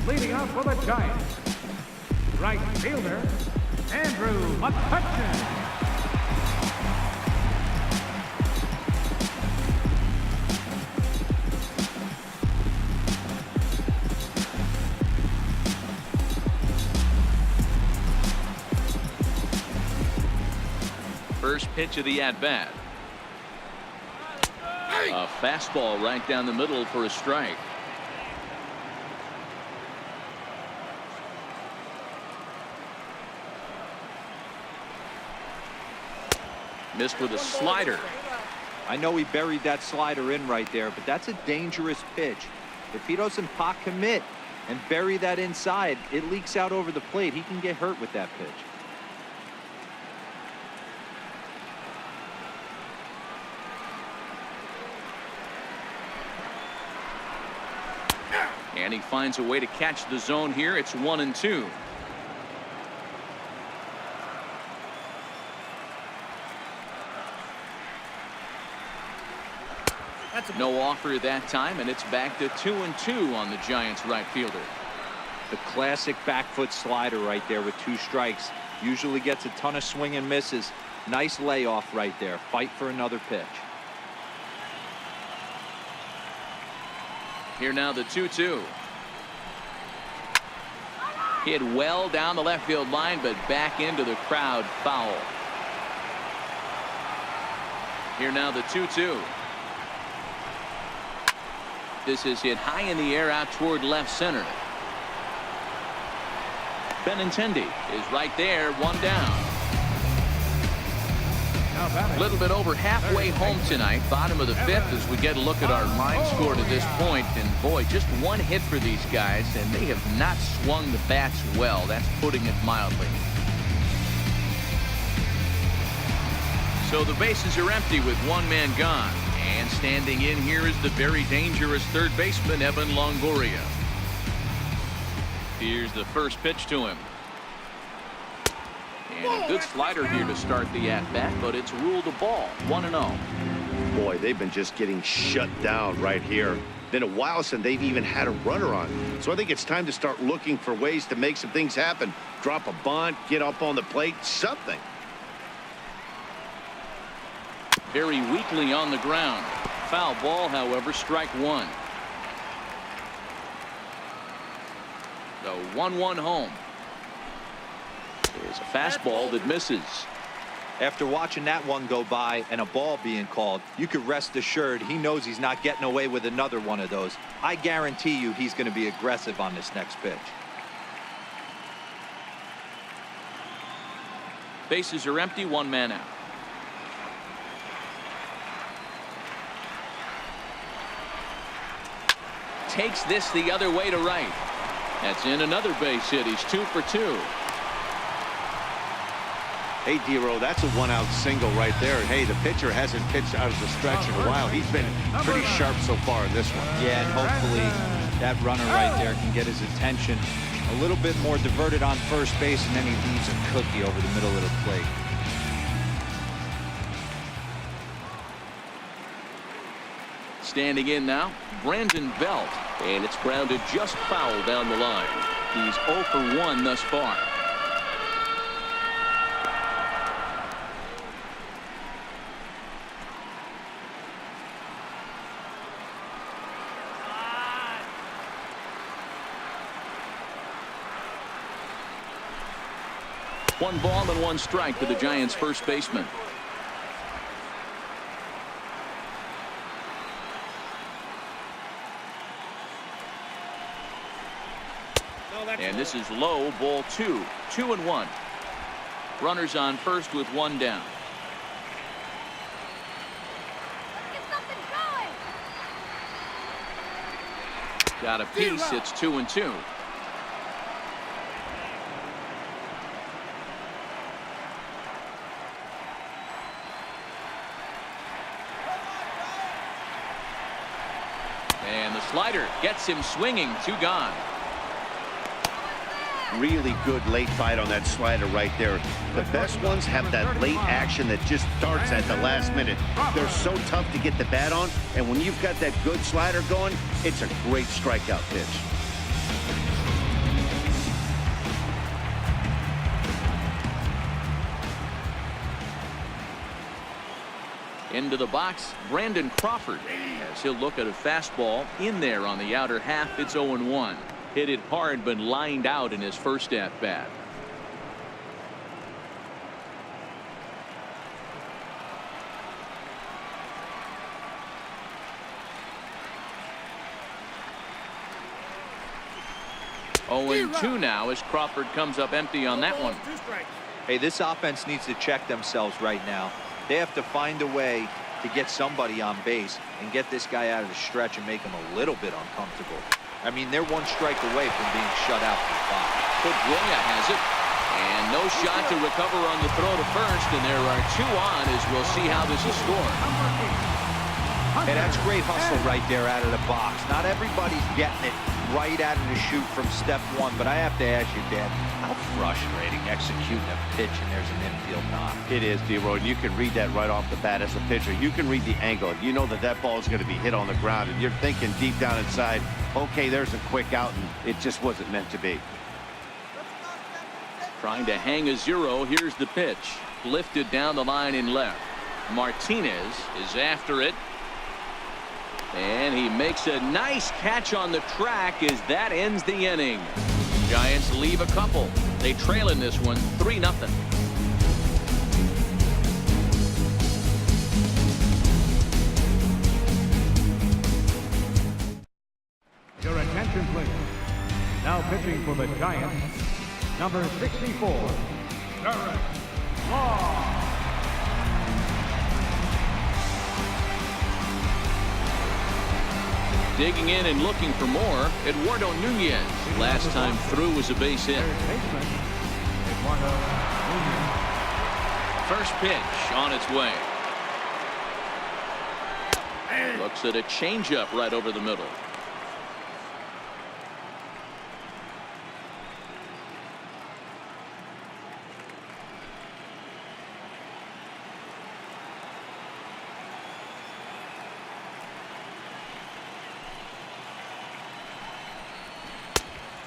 Leading off for the Giants, right fielder, Andrew McCutchen. First pitch of the at-bat. A fastball right down the middle for a strike. Missed with a slider. I know he buried that slider in right there, but that's a dangerous pitch. If he doesn't pot commit and bury that inside, it leaks out over the plate. He can get hurt with that pitch. And he finds a way to catch the zone here. It's 1-2. No offer that time, and it's back to 2-2 on the Giants right fielder. The classic back foot slider right there with 2 strikes. Usually gets a ton of swing and misses. Nice layoff right there. Fight for another pitch. Here now the 2-2. Hit well down the left field line, but back into the crowd, foul. Here now the 2-2. This is hit high in the air out toward left center. Benintendi is right there, 1 down. A little bit over halfway home tonight, bottom of the 5th, as we get a look at our line score to this point. And boy, just 1 hit for these guys, and they have not swung the bats well. That's putting it mildly. So the bases are empty with 1 man gone. And standing in here is the very dangerous third baseman, Evan Longoria. Here's the first pitch to him. And a good slider here to start the at-bat, but it's ruled a ball. 1-0. Boy, they've been just getting shut down right here. been a while since they've even had a runner on. So I think it's time to start looking for ways to make some things happen. Drop a bunt, get up on the plate, something. Very weakly on the ground. Foul ball, however, strike one. The 1-1 home. There's a fastball that misses. After watching that one go by and a ball being called, you could rest assured he knows he's not getting away with another one of those. I guarantee you he's going to be aggressive on this next pitch. Bases are empty, one man out. Takes this the other way to right. That's in another base hit. He's 2 for 2. Hey, D-Row, that's a one-out single right there. Hey, the pitcher hasn't pitched out of the stretch in a while. He's been pretty sharp so far in this one. Yeah, and hopefully that runner right there can get his attention. A little bit more diverted on first base, and then he leaves a cookie over the middle of the plate. Standing in now, Brandon Belt, and it's grounded just foul down the line. He's 0 for 1 thus far. One ball and one strike to the Giants' first baseman. And this is low, ball 2. 2-1. Runners on first with one down. Got a piece. It's 2-2. And the slider gets him swinging. 2 gone. Really good late fight on that slider right there. The best ones have that late action that just starts at the last minute. They're so tough to get the bat on, and when you've got that good slider going, it's a great strikeout pitch. Into the box, Brandon Crawford, as he'll look at a fastball in there on the outer half. It's 0-1. Hit it hard, but lined out in his first at bat. Oh, 2 now as Crawford comes up empty on that one. Hey, this offense needs to check themselves right now. They have to find a way to get somebody on base and get this guy out of the stretch and make him a little bit uncomfortable. I mean, they're 1 strike away from being shut out for 5. Pedroia has it, and no shot to recover on the throw to first, and there are 2 on as we'll see how this is scored. Hey, that's great hustle right there out of the box. Not everybody's getting it right out of the chute from step 1, but I have to ask you, Dad, how frustrating executing a pitch and there's an infield knock. It is, D-Roy. You can read that right off the bat as a pitcher. You can read the angle. You know that that ball is going to be hit on the ground, and you're thinking deep down inside, okay, there's a quick out, and it just wasn't meant to be. Trying to hang a 0. Here's the pitch. Lifted down the line in left. Martinez is after it. And he makes a nice catch on the track as that ends the inning. Giants leave a couple. They trail in this one 3-0. Your attention, please. Now pitching for the Giants, number 64, Derek Law. Digging in and looking for more, Eduardo Nunez. Last time through was a base hit. First pitch on its way. Looks at a changeup right over the middle.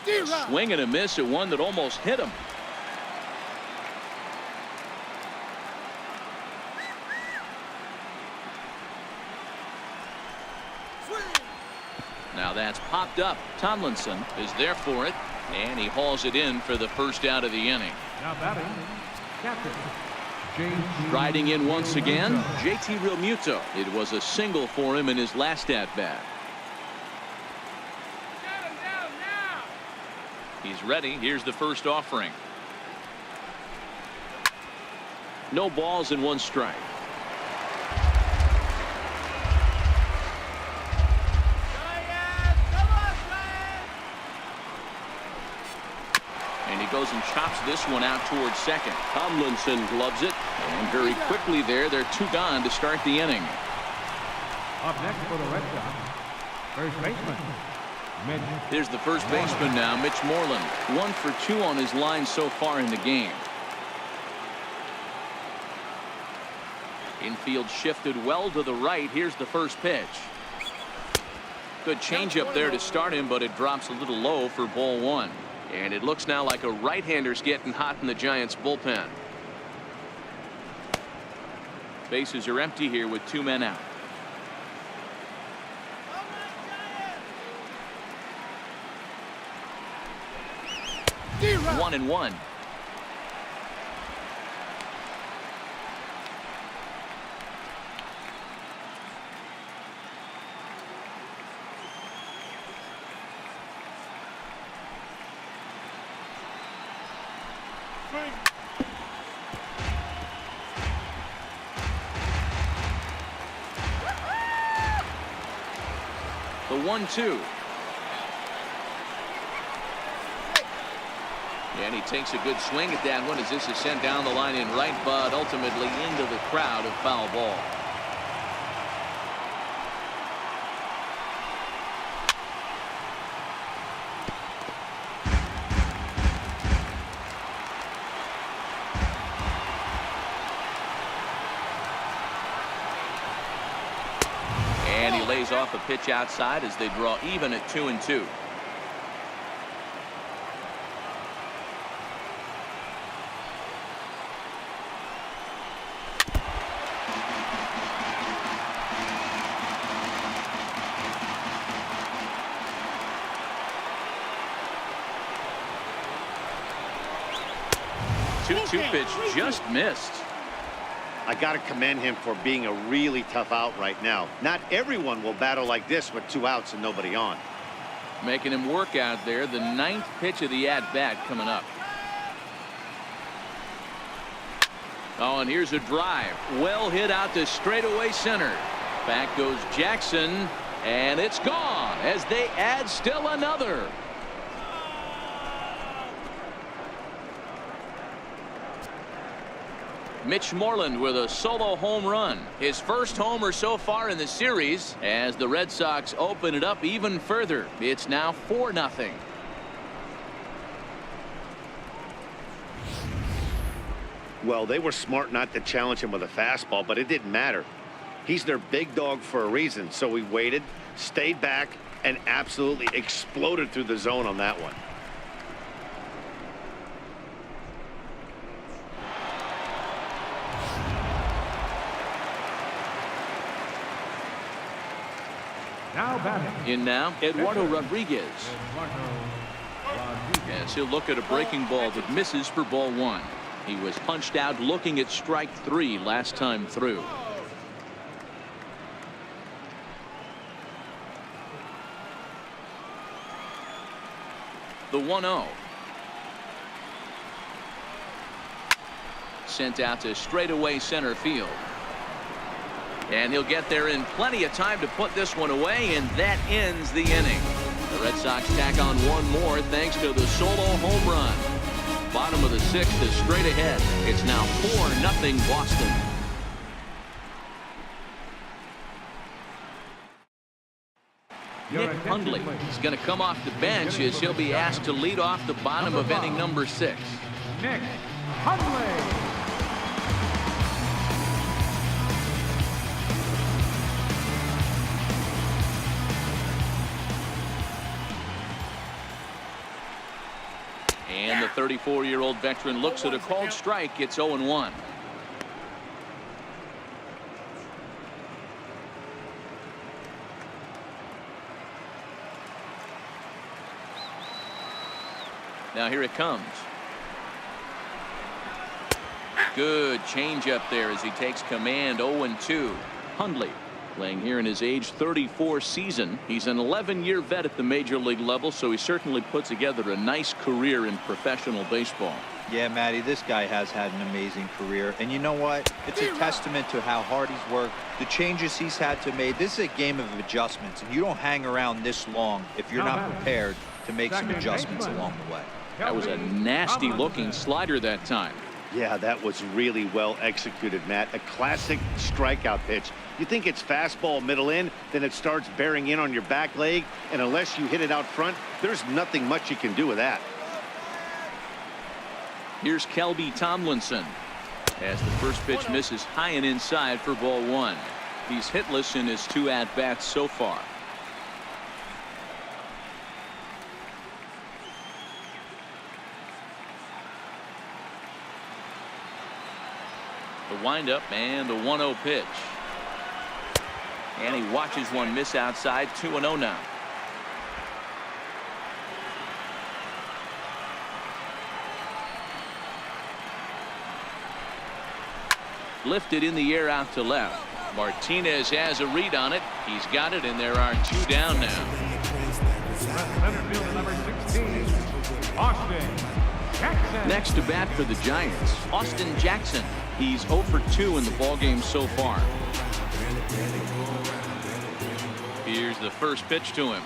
A swing and a miss at one that almost hit him. Now that's popped up. Tomlinson is there for it, and he hauls it in for the first out of the inning. Now batting, captain. Riding in once again, JT Realmuto. It was a single for him in his last at-bat. He's ready. Here's the first offering. No balls and one strike. And he goes and chops this one out towards second. Tomlinson gloves it, and very quickly they're two gone to start the inning. Up next for the Red Sox, first baseman. There's the first baseman now, Mitch Moreland. 1 for 2 on his line so far in the game. Infield shifted well to the right. Here's the first pitch. Good changeup there to start him, but it drops a little low for ball one. And it looks now like a right-hander's getting hot in the Giants bullpen. Bases are empty here with 2 men out. One and one. The 1-2. And he takes a good swing at that one as this is sent down the line in right, but ultimately into the crowd of foul ball. And he lays off a pitch outside as they draw even at 2-2. Two pitch just missed. I got to commend him for being a really tough out right now. Not everyone will battle like this with 2 outs and nobody on. Making him work out there. The 9th pitch of the at-bat coming up. Oh, and here's a drive. Well hit out to straightaway center. Back goes Jackson, and it's gone as they add still another. Mitch Moreland with a solo home run. His first homer so far in the series as the Red Sox open it up even further. It's now 4-0. Well, they were smart not to challenge him with a fastball, but it didn't matter. He's their big dog for a reason, so he waited, stayed back, and absolutely exploded through the zone on that one. Now batting. In now, Eduardo Rodriguez. As he'll look at a breaking ball that misses for ball one. He was punched out looking at strike 3 last time through. The 1-0. Sent out to straightaway center field. And he'll get there in plenty of time to put this one away, and that ends the inning. The Red Sox tack on one more thanks to the solo home run. Bottom of the 6th is straight ahead. It's now 4-0 Boston. Nick Hundley is going to come off the bench as he'll be asked to lead off the bottom of inning number 6. Nick Hundley. 34-year-old veteran looks at a called strike. It's 0-1. Now here it comes. Good changeup there as he takes command. 0-2. Hundley playing here in his age 34 season. He's an 11-year vet at the major league level, so he certainly put together a nice career in professional baseball. Yeah, Matty, this guy has had an amazing career. And you know what? It's a testament to how hard he's worked, the changes he's had to make. This is a game of adjustments, and you don't hang around this long if you're not prepared to make some adjustments along the way. That was a nasty-looking slider that time. Yeah, that was really well executed, Matt. A classic strikeout pitch. You think it's fastball middle in, then it starts bearing in on your back leg, and unless you hit it out front, there's nothing much you can do with that. Here's Kelby Tomlinson as the first pitch misses high and inside for ball one. He's hitless in his 2 at-bats so far. The windup and the 1-0 pitch. And he watches one miss outside. 2-0 now. Lifted in the air out to left. Martinez has a read on it. He's got it, and there are 2 down now. Center fielder number 16, Austin Jackson. Next to bat for the Giants, Austin Jackson. He's 0 for 2 in the ballgame so far. Here's the first pitch to him.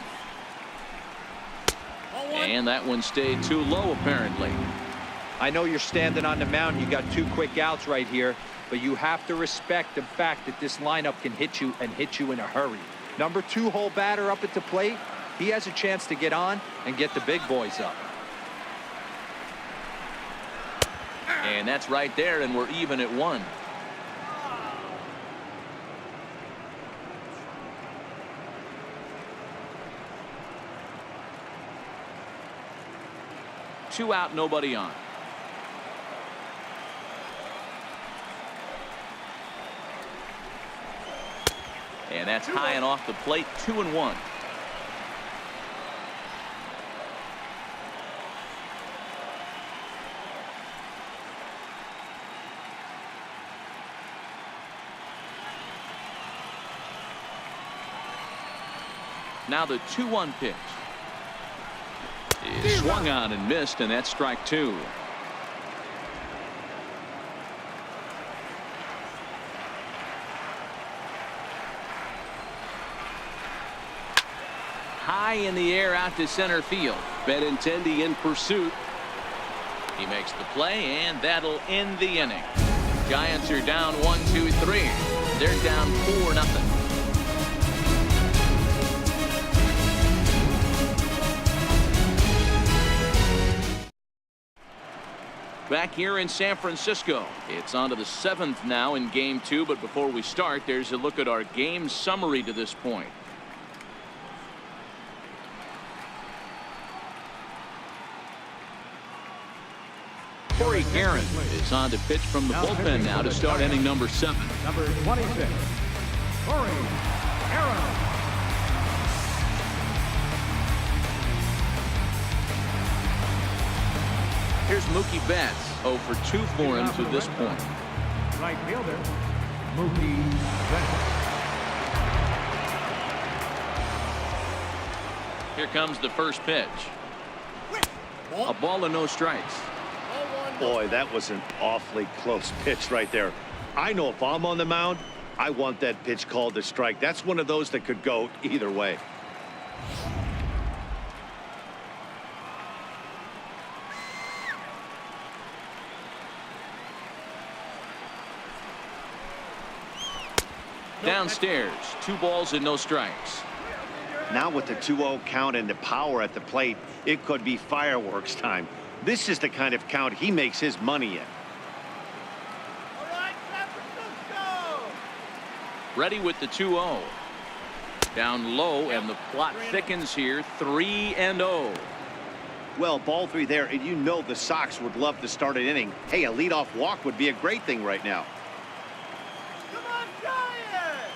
And that one stayed too low, apparently. I know you're standing on the mound. You got 2 quick outs right here, but you have to respect the fact that this lineup can hit you and hit you in a hurry. Number 2 hole batter up at the plate. He has a chance to get on and get the big boys up. And that's right there, and we're even at 1. Two out, nobody on. And that's high and off the plate. 2-1. Now the 2-1 pitch is swung on and missed, and that's strike 2. High in the air out to center field. Benintendi in pursuit. He makes the play, and that'll end the inning. Giants are down 1-2-3. They're down 4-0. Back here in San Francisco, it's on to the 7th now in game 2. But before we start, there's a look at our game summary to this point. Corey Aaron is on to pitch from the bullpen now to start inning number 7. Number 26, Corey Aaron. Here's Mookie Betts, 0 for 2 for him to this point. Right fielder, Mookie Betts. Here comes the first pitch. A ball and no strikes. Boy, that was an awfully close pitch right there. I know if I'm on the mound, I want that pitch called a strike. That's one of those that could go either way. Downstairs, 2 balls and no strikes. Now with the 2-0 count and the power at the plate, it could be fireworks time. This is the kind of count he makes his money in. Ready with the 2-0. Down low, and the plot thickens here. 3-0. Well, ball 3 there, and you know the Sox would love to start an inning. Hey, a leadoff walk would be a great thing right now. Come on, Giants!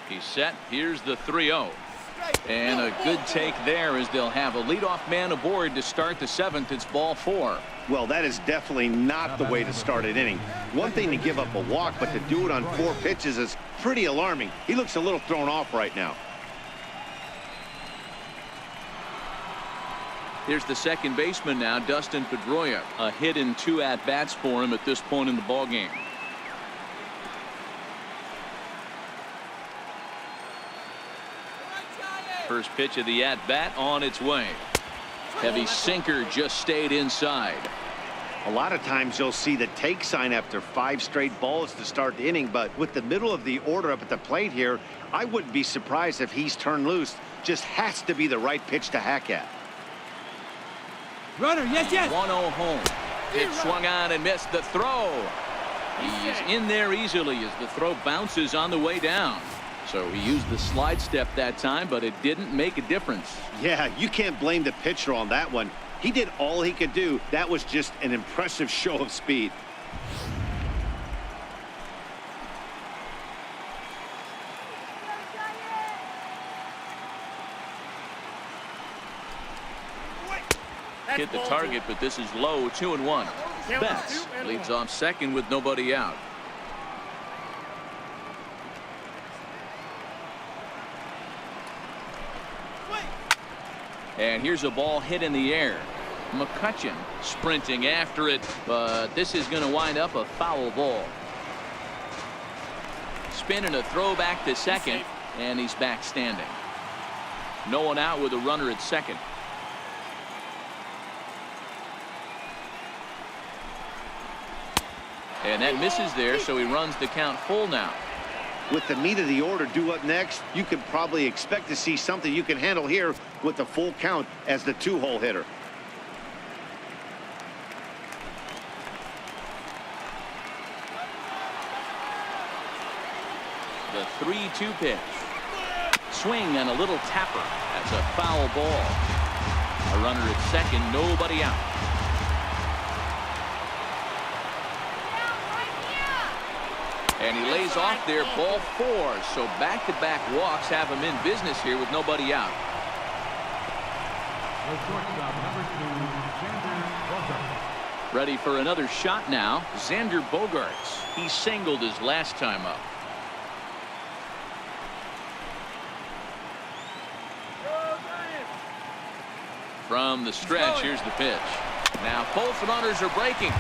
He's set. Here's the 3-0. And a good take there as they'll have a leadoff man aboard to start the 7th. It's ball 4. Well, that is definitely not the way to start an inning. One thing to give up a walk, but to do it on 4 pitches is pretty alarming. He looks a little thrown off right now. Here's the second baseman now, Dustin Pedroia. A hit in 2 at-bats for him at this point in the ballgame. First pitch of the at-bat on its way. Heavy sinker just stayed inside. A lot of times you'll see the take sign after 5 straight balls to start the inning, but with the middle of the order up at the plate here, I wouldn't be surprised if he's turned loose. Just has to be the right pitch to hack at. Runner, yes, yes. 1-0 home. It swung on and missed the throw. He is in there easily as the throw bounces on the way down. So he used the slide step that time, but it didn't make a difference. Yeah, you can't blame the pitcher on that one. He did all he could do. That was just an impressive show of speed. Hit the target, but this is low. 2-1. Betts leads off second with nobody out. And here's a ball hit in the air. McCutchen sprinting after it, but this is going to wind up a foul ball. Spin and a throw back to second, and he's back standing. No one out with a runner at second. And that misses there, so he runs the count full now. With the meat of the order due up next, you could probably expect to see something you can handle here with the full count as the 2-hole hitter. The 3-2 pitch. Swing and a little tapper. That's a foul ball. A runner at second, nobody out. And he lays off there, ball 4. So back-to-back walks have him in business here with nobody out. The shortstop, number 2, Xander Bogaerts. Ready for another shot now. Xander Bogaerts. He singled his last time up. From the stretch, here's the pitch. Now both runners are breaking.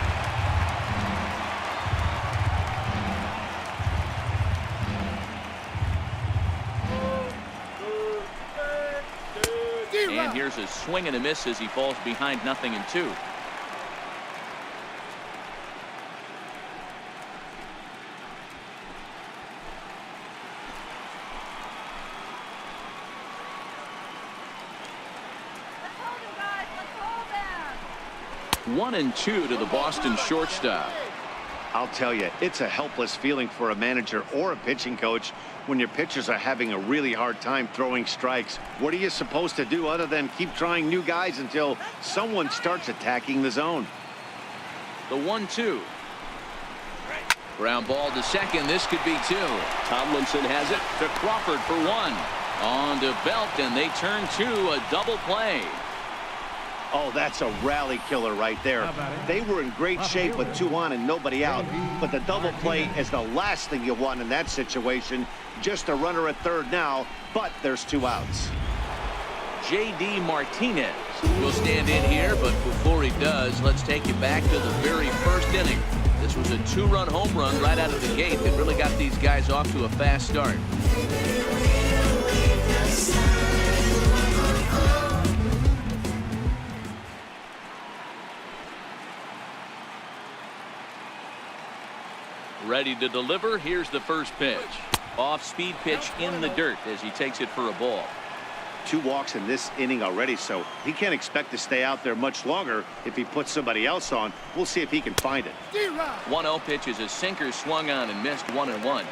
And here's a swing and a miss as he falls behind 0-2. One and 2 to the Boston shortstop. I'll tell you, it's a helpless feeling for a manager or a pitching coach when your pitchers are having a really hard time throwing strikes. What are you supposed to do other than keep trying new guys until someone starts attacking the zone? The 1-2. Ground ball to second. This could be 2. Tomlinson has it to Crawford for 1. On to Belt, and they turn to a double play. Oh, that's a rally killer right there. They were in great shape with 2 on and nobody out, but the double play is the last thing you want in that situation. Just a runner at third now, but there's 2 outs. J.D. Martinez will stand in here, but before he does, let's take you back to the very first inning. This was a 2-run home run right out of the gate that really got these guys off to a fast start. Ready to deliver. Here's the first pitch. Off-speed pitch in the dirt as he takes it for a ball. 2 walks in this inning already, so he can't expect to stay out there much longer if he puts somebody else on. We'll see if he can find it. 1-0 pitch is a sinker swung on and missed 1-1.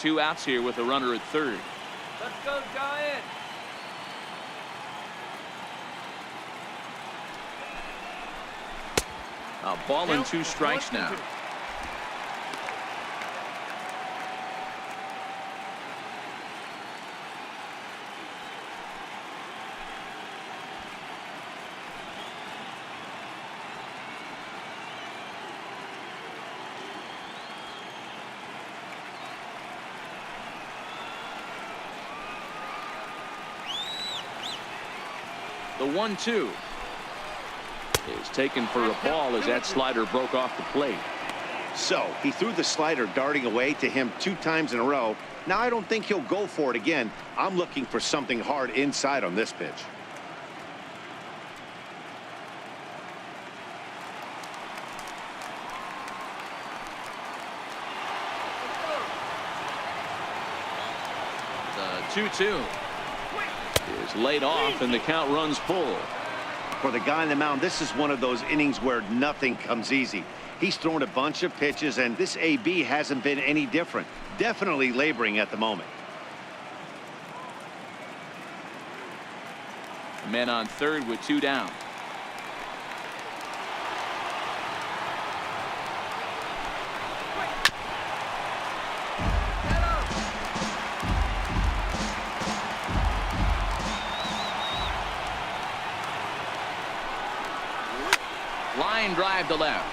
2 outs here with a runner at third. Let's go, Giants. A ball and 2 strikes now. The 1-2 is taken for a ball as that slider broke off the plate. So he threw the slider darting away to him 2 times in a row. Now I don't think he'll go for it again. I'm looking for something hard inside on this pitch. The 2-2 is laid off and the count runs full. For the guy on the mound, this is one of those innings where nothing comes easy. He's thrown a bunch of pitches, and this AB hasn't been any different. Definitely laboring at the moment. Men on third with 2 down. Line drive to left.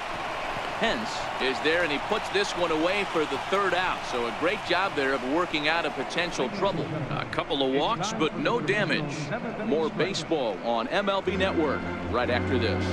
Pence is there, and he puts this one away for the 3rd out. So a great job there of working out a potential trouble. A couple of walks, but no damage. More baseball on MLB Network right after this.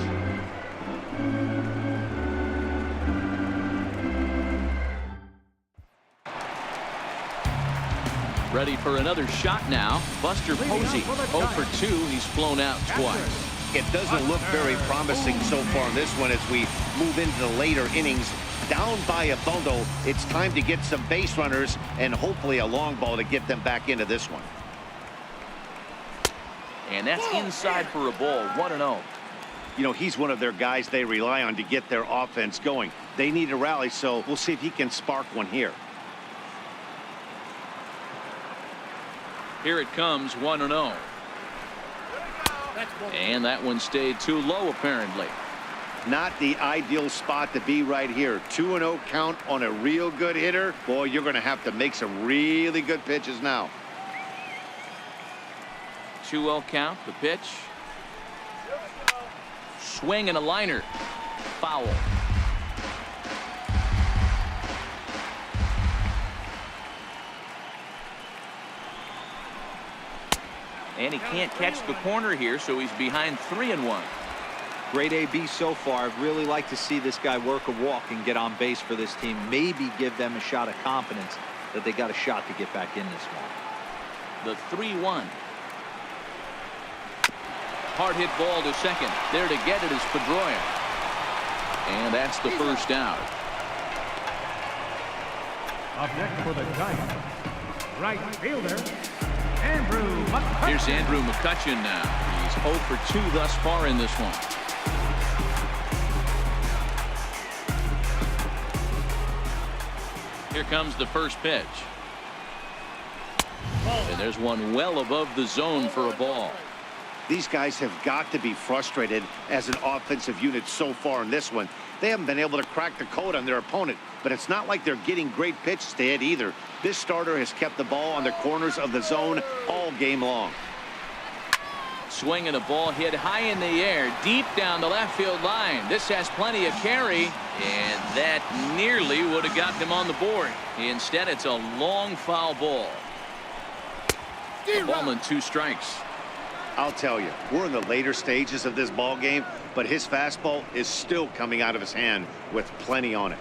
Ready for another shot now. Buster Posey 0 for 2. He's flown out twice. It doesn't look very promising so far in this one as we move into the later innings. Down by a bundle, it's time to get some base runners and hopefully a long ball to get them back into this one. And that's inside for a ball. 1-0. You know, he's one of their guys they rely on to get their offense going. They need a rally, so we'll see if he can spark one here. Here it comes, 1-0. And that one stayed too low, apparently. Not the ideal spot to be right here. 2-0 count on a real good hitter. Boy, you're going to have to make some really good pitches now. 2-0 count, the pitch. Swing and a liner. Foul. And he can't catch the corner here, so he's behind 3-1. Great AB so far. I'd really like to see this guy work a walk and get on base for this team. Maybe give them a shot of confidence that they got a shot to get back in this one. The 3-1. Hard hit ball to second. There to get it is Pedroia. And that's the 1st out. Up next for the Giants, right fielder, Andrew McCutchen. Here's Andrew McCutchen now. He's 0 for 2 thus far in this one. Here comes the first pitch. And there's one well above the zone for a ball. These guys have got to be frustrated as an offensive unit so far in this one. They haven't been able to crack the code on their opponent, but it's not like they're getting great pitches to hit either. This starter has kept the ball on the corners of the zone all game long. Swing and a ball hit high in the air, deep down the left field line. This has plenty of carry, and that nearly would have got them on the board. Instead, it's a long foul ball. A ball and 2 strikes. I'll tell you, we're in the later stages of this ball game, but his fastball is still coming out of his hand with plenty on it.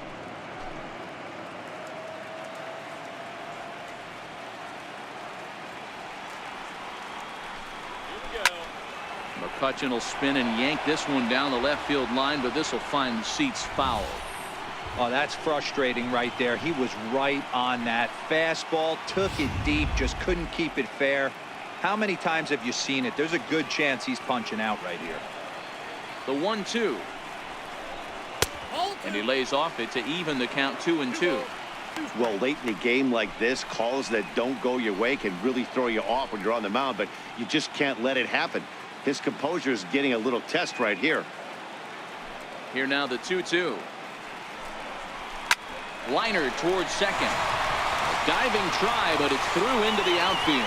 McCutchen will spin and yank this one down the left field line, but this will find the seats foul. Oh, that's frustrating right there. He was right on that. Fastball, took it deep, just couldn't keep it fair. How many times have you seen it? There's a good chance he's punching out right here. The 1-2. And he lays off it to even the count 2-2. Well, late in the game like this, calls that don't go your way can really throw you off when you're on the mound, but you just can't let it happen. His composure is getting a little test right here. Here now the 2-2. Liner towards second. Diving try, but it's through into the outfield.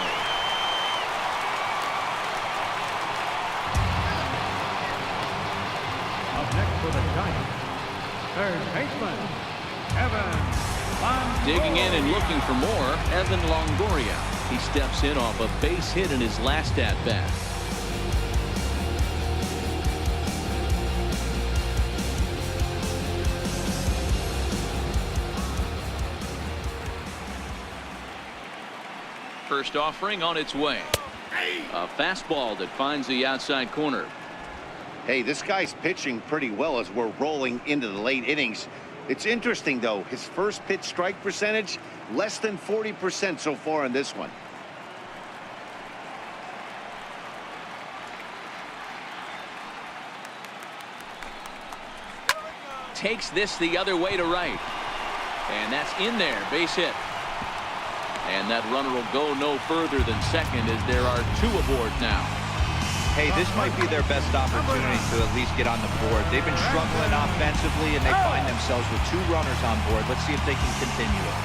Up next for the Giants, third baseman, Evan. Digging in and looking for more, Evan Longoria. He steps in off a base hit in his last at-bat. First offering on its way. A fastball that finds the outside corner. Hey, this guy's pitching pretty well as we're rolling into the late innings. It's interesting, though, his first pitch strike percentage, less than 40% so far in this one. Takes this the other way to right. And that's in there, base hit. And that runner will go no further than second as there are two aboard now. Hey, this might be their best opportunity to at least get on the board. They've been struggling offensively, and they find themselves with two runners on board. Let's see if they can continue it.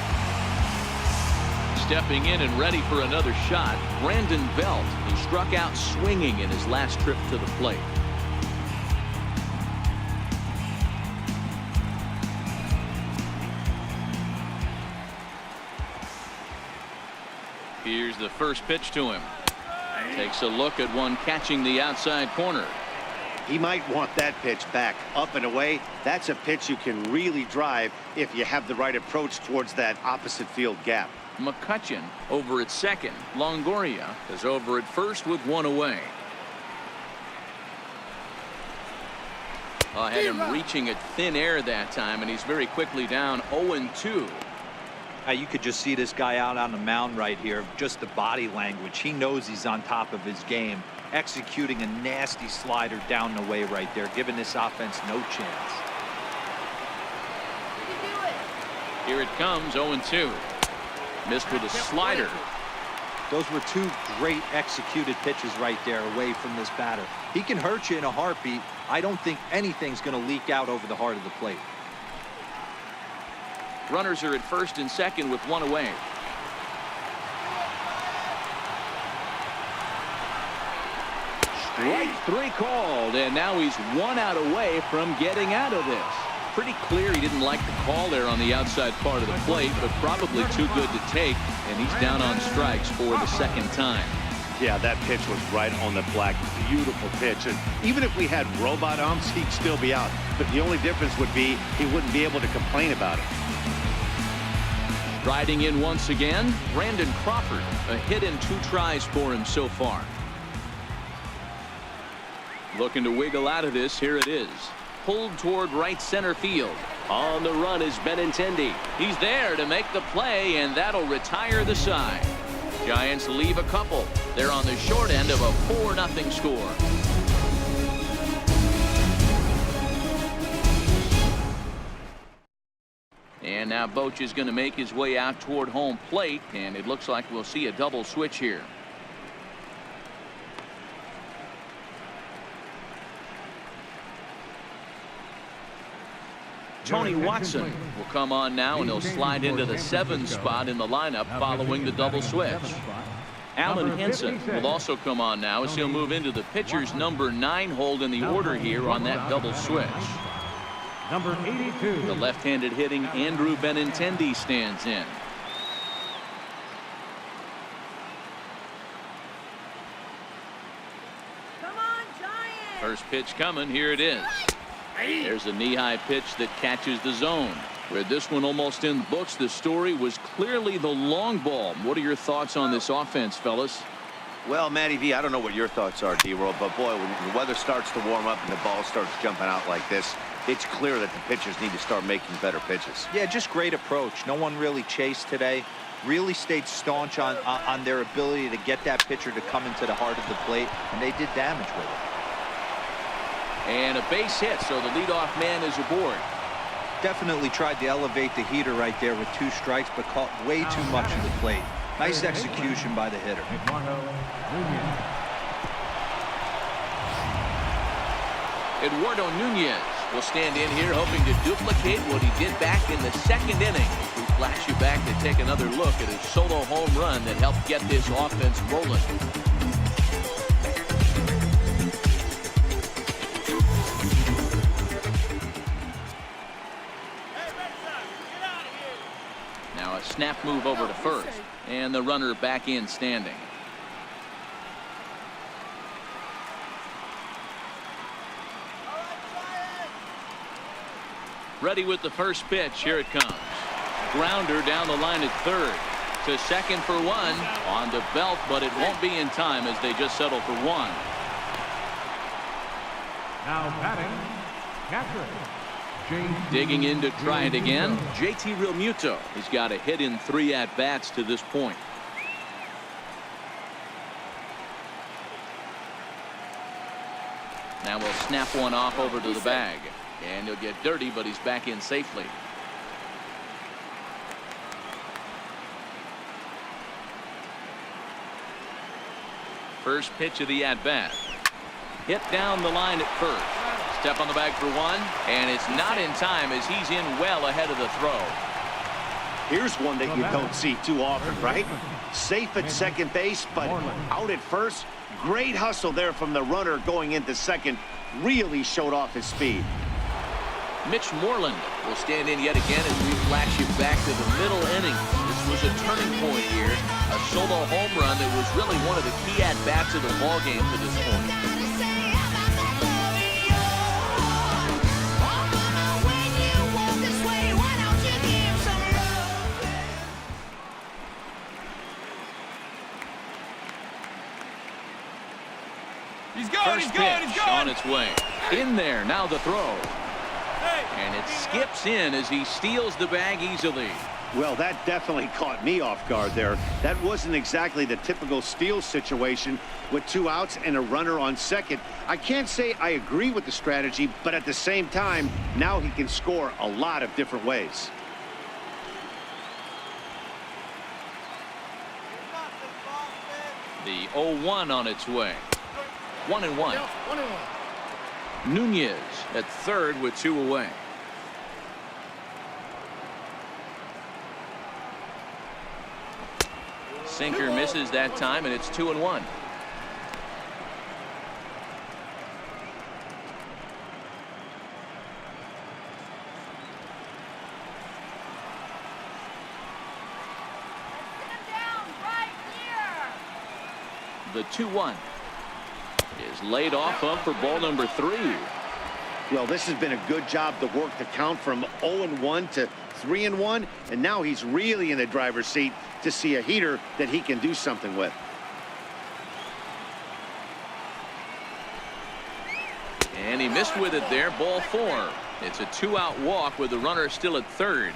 Stepping in and ready for another shot, Brandon Belt. He struck out swinging in his last trip to the plate. Here's the first pitch to him. Takes a look at one catching the outside corner. He might want that pitch back up and away. That's a pitch you can really drive if you have the right approach towards that opposite field gap. McCutchen over at second. Longoria is over at first with one away. I had him reaching at thin air that time, and he's very quickly down 0-2. You could just see this guy out on the mound right here. Just the body language. He knows he's on top of his game. Executing a nasty slider down the way right there, giving this offense no chance. Here it comes, 0-2. Missed with a slider. Those were two great executed pitches right there away from this batter. He can hurt you in a heartbeat. I don't think anything's going to leak out over the heart of the plate. Runners are at first and second with one away. Strike three called, and now he's 1 out away from getting out of this. Pretty clear he didn't like the call there on the outside part of the plate, but probably too good to take, and he's down on strikes for the second time. Yeah, that pitch was right on the black. Beautiful pitch. And even if we had robot umps, he'd still be out. But the only difference would be he wouldn't be able to complain about it. Riding in once again, Brandon Crawford. A hit and 2 tries for him so far. Looking to wiggle out of this. Here it is. Pulled toward right center field. On the run is Benintendi. He's there to make the play, and that'll retire the side. Giants leave a couple. They're on the short end of a 4-0 score. And now Boch is going to make his way out toward home plate, and it looks like we'll see a double switch here. Tony Watson will come on now, and he'll slide into the 7th spot in the lineup following the double switch. Alan Henson will also come on now as he'll move into the pitcher's number 9 hold in the order here on that double switch. Number 82. The left-handed hitting Andrew Benintendi stands in. Come on, Giants! First pitch coming. Here it is. There's a knee-high pitch that catches the zone. Where this one almost in the books, the story was clearly the long ball. What are your thoughts on this offense, fellas? Well, Matty V, I don't know what your thoughts are, D-Roll, but boy, when the weather starts to warm up and the ball starts jumping out like this, it's clear that the pitchers need to start making better pitches. Yeah, just great approach. No one really chased today. Really stayed staunch on their ability to get that pitcher to come into the heart of the plate, and they did damage with it. And a base hit, so the leadoff man is aboard. Definitely tried to elevate the heater right there with 2 strikes, but caught way too much of the plate. Nice execution by the hitter. Eduardo Nunez will stand in here hoping to duplicate what he did back in the 2nd inning. We flash you back to take another look at his solo home run that helped get this offense rolling. Now a snap move over to first, and the runner back in standing. Ready with the first pitch. Here it comes. Grounder down the line at third. To second for 1. On to Belt, but it won't be in time as they just settle for 1. Now batting, catcher. Digging in to try it again. JT Realmuto. He's got a hit in 3 at-bats to this point. Now we'll snap one off over to the bag. And he'll get dirty, but he's back in safely. First pitch of the at-bat. Hit down the line at first. Step on the bag for 1, and it's not in time as he's in well ahead of the throw. Here's one that you don't see too often, right? Safe at second base, but out at first. Great hustle there from the runner going into second. Really showed off his speed. Mitch Moreland will stand in yet again as we flash you back to the middle inning. This was a turning point here. A solo home run that was really one of the key at-bats of the ballgame to this point. First pitch on its way. In there, now the throw. And it skips in as he steals the bag easily. Well, that definitely caught me off guard there. That wasn't exactly the typical steal situation with 2 outs and a runner on second. I can't say I agree with the strategy, but at the same time, now he can score a lot of different ways. The 0-1 on its way. 1-1. Nunez at third with 2 away. Sinker misses that time, and it's 2-1. The 2-1 is laid off of for ball number 3. Well, this has been a good job to work the count from 0-1 to 3-1, and now he's really in the driver's seat to see a heater that he can do something with. And he missed with it there. Ball 4. It's a 2-out walk with the runner still at third.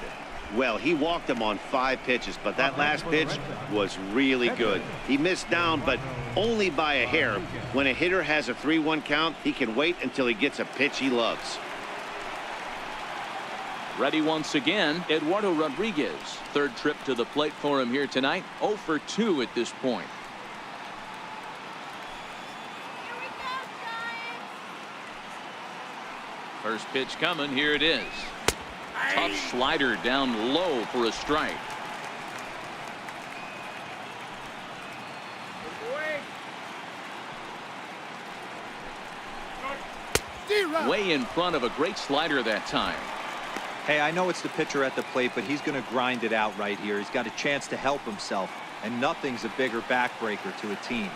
Well, he walked him on 5 pitches, but that last pitch was really good. He missed down, but only by a hair. When a hitter has a 3-1 count, he can wait until he gets a pitch he loves. Ready once again, Eduardo Rodriguez. Third trip to the plate for him here tonight. 0 for 2 at this point. First pitch coming. Here it is. Tough slider down low for a strike. Way in front of a great slider that time. Hey, I know it's the pitcher at the plate, but he's going to grind it out right here. He's got a chance to help himself, and nothing's a bigger backbreaker to a team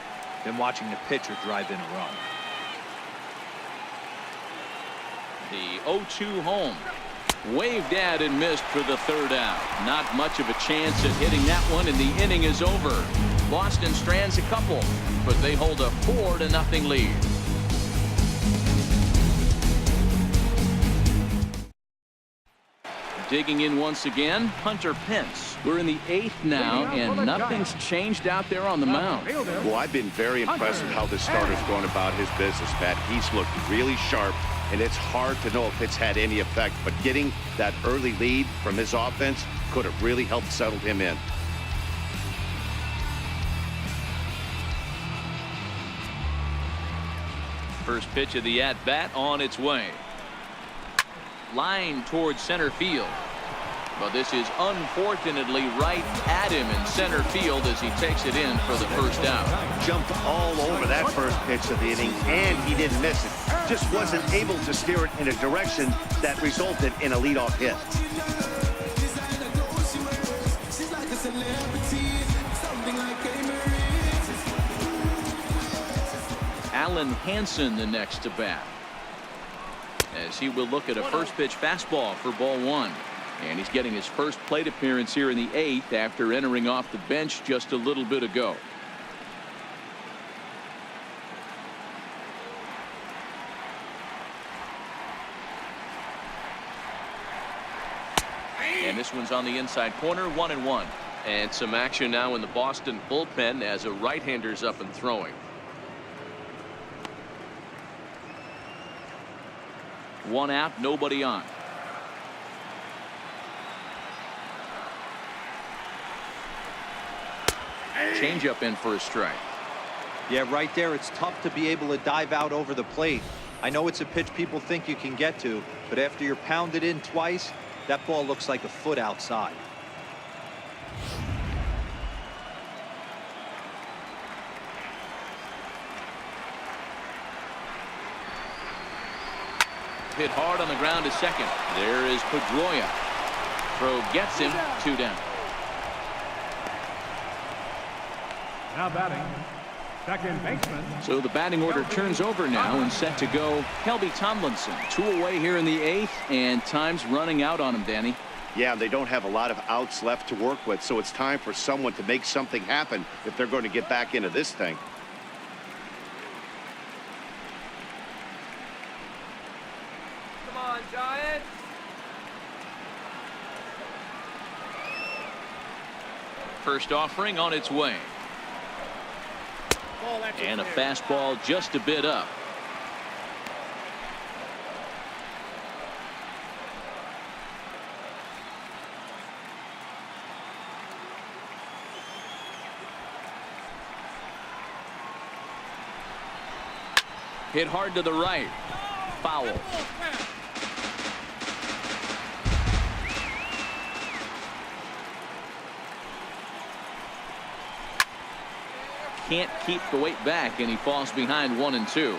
than watching the pitcher drive in a run. The 0-2 home. Waved at and missed for the 3rd out. Not much of a chance at hitting that one, and the inning is over. Boston strands a couple, but they hold a 4-0 lead. digging in once again, Hunter Pence. We're in the 8th now, and nothing's changed out there on the mound. Well, I've been very impressed with how this starter's going about his business, Pat. He's looked really sharp, and it's hard to know if it's had any effect, but getting that early lead from his offense could have really helped settle him in. First pitch of the at-bat on its way. Line towards center field. But this is unfortunately right at him in center field as he takes it in for the first out. Jumped all over that first pitch of the inning, and he didn't miss it. Just wasn't able to steer it in a direction that resulted in a leadoff hit. Alan Hansen the next to bat, as he will look at a first pitch fastball for ball 1. And he's getting his first plate appearance here in the 8th after entering off the bench just a little bit ago. And this one's on the inside corner, 1-1. And some action now in the Boston bullpen as a right-hander's up and throwing. One out, nobody on. Changeup in for a strike. Yeah, right there, it's tough to be able to dive out over the plate. I know it's a pitch people think you can get to, but after you're pounded in twice, that ball looks like a foot outside. Hit hard on the ground to second. There is Pedroia. Throw gets him, 2 down. Now batting, second baseman. So the batting order turns over now and set to go Kelby Tomlinson. 2 away here in the 8th, and time's running out on him, Danny. Yeah, they don't have a lot of outs left to work with, so it's time for someone to make something happen if they're going to get back into this thing. Come on, Giants. First offering on its way. And a fastball just a bit up. Hit hard to the right. Foul. Can't keep the weight back, and he falls behind 1-2.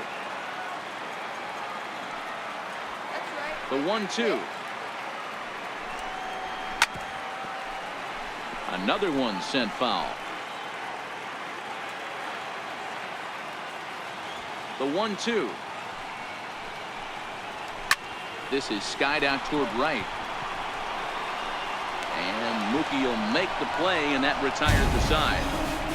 The 1-2. Another one sent foul. The 1-2. This is skied out toward right. And Mookie will make the play, and that retires the side.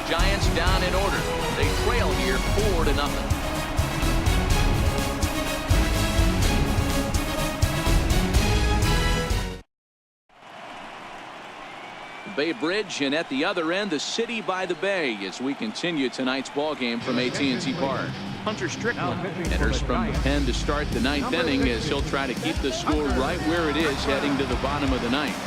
Giants down in order. They trail here 4-0. Bay Bridge, and at the other end, the city by the bay, as we continue tonight's ball game from AT&T Park. Hunter Strickland enters from the pen to start the 9th inning, as he'll try to keep the score right where it is heading to the bottom of the 9th.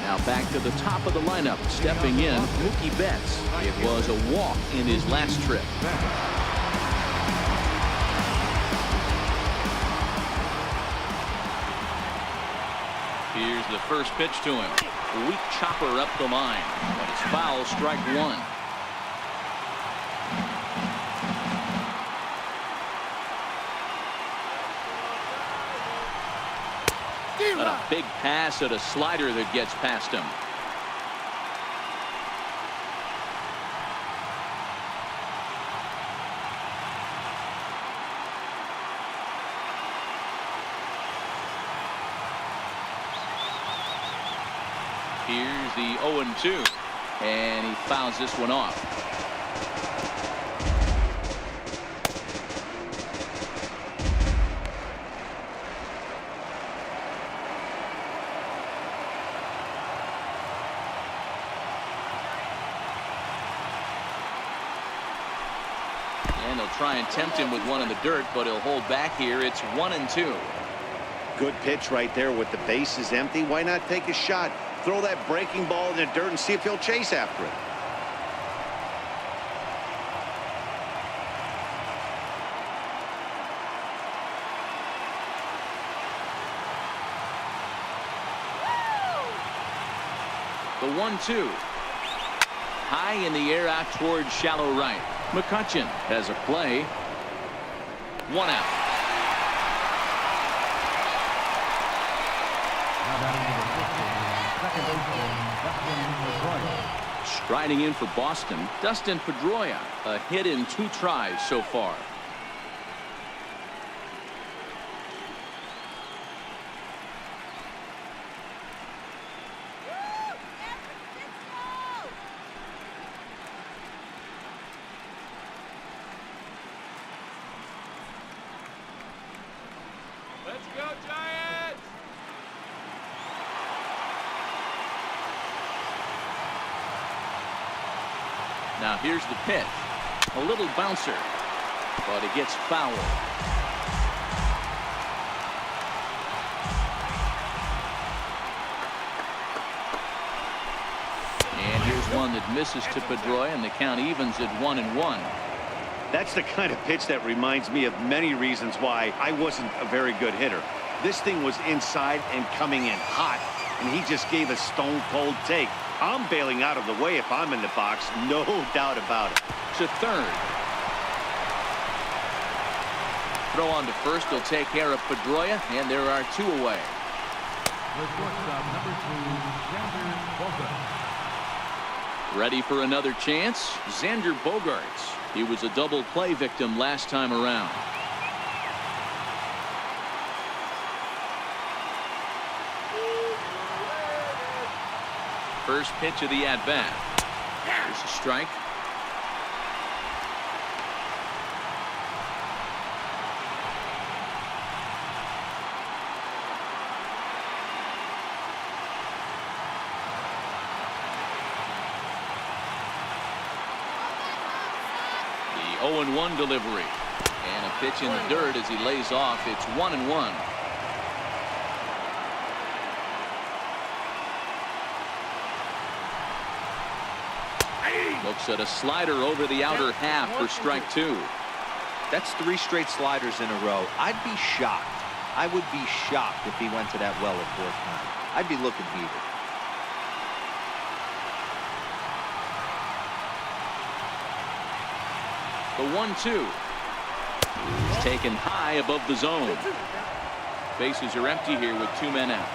Now back to the top of the lineup, stepping in, Mookie Betts. It was a walk in his last trip. Here's the first pitch to him. Weak chopper up the line, but it's foul, strike 1. But a big pass at a slider that gets past him. Here's the 0-2, and he fouls this one off. And they'll try and tempt him with one in the dirt, but he'll hold back here. It's 1-2. Good pitch right there with the bases empty. Why not take a shot? Throw that breaking ball in the dirt and see if he'll chase after it. The 1-2. High in the air out towards shallow right. McCutchen has a play. 1 out. Striding in for Boston, Dustin Pedroia. A hit in 2 tries so far. Let's go, Giants! Now here's the pitch. A little bouncer, but it gets fouled. And here's one that misses to Pedroia, and the count evens at 1-1. That's the kind of pitch that reminds me of many reasons why I wasn't a very good hitter. This thing was inside and coming in hot, and he just gave a stone-cold take. I'm bailing out of the way if I'm in the box, no doubt about it. To third. Throw on to first. He'll take care of Pedroia, and there are 2 away. The shortstop, number 2, Xander Bogaerts. Ready for another chance? Xander Bogaerts. He was a double play victim last time around. First pitch of the at-bat. There's a strike. The 0-1 delivery. And a pitch in the dirt as he lays off. It's 1-1. Looks at a slider over the outer half for strike 2. That's 3 straight sliders in a row. I'd be shocked. I would be shocked if he went to that well a 4th time. I'd be looking heated. The 1-2. He's taken high above the zone. Bases are empty here with 2 men out.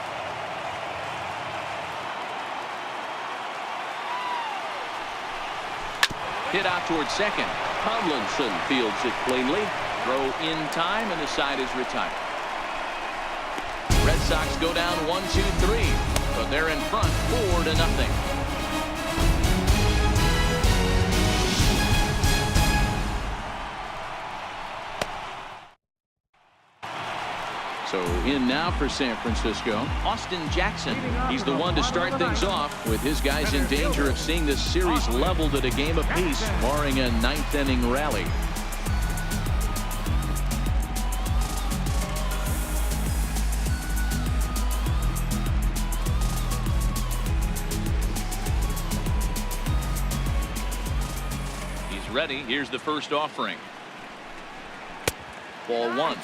Hit out towards second. Tomlinson fields it cleanly. Throw in time, and the side is retired. Red Sox go down 1-2-3, but they're in front 4-0. So in now for San Francisco, Austin Jackson. He's the one to start things off with his guys in danger of seeing this series leveled at a game apiece, barring a 9th-inning rally. He's ready. Here's the first offering. Ball 1.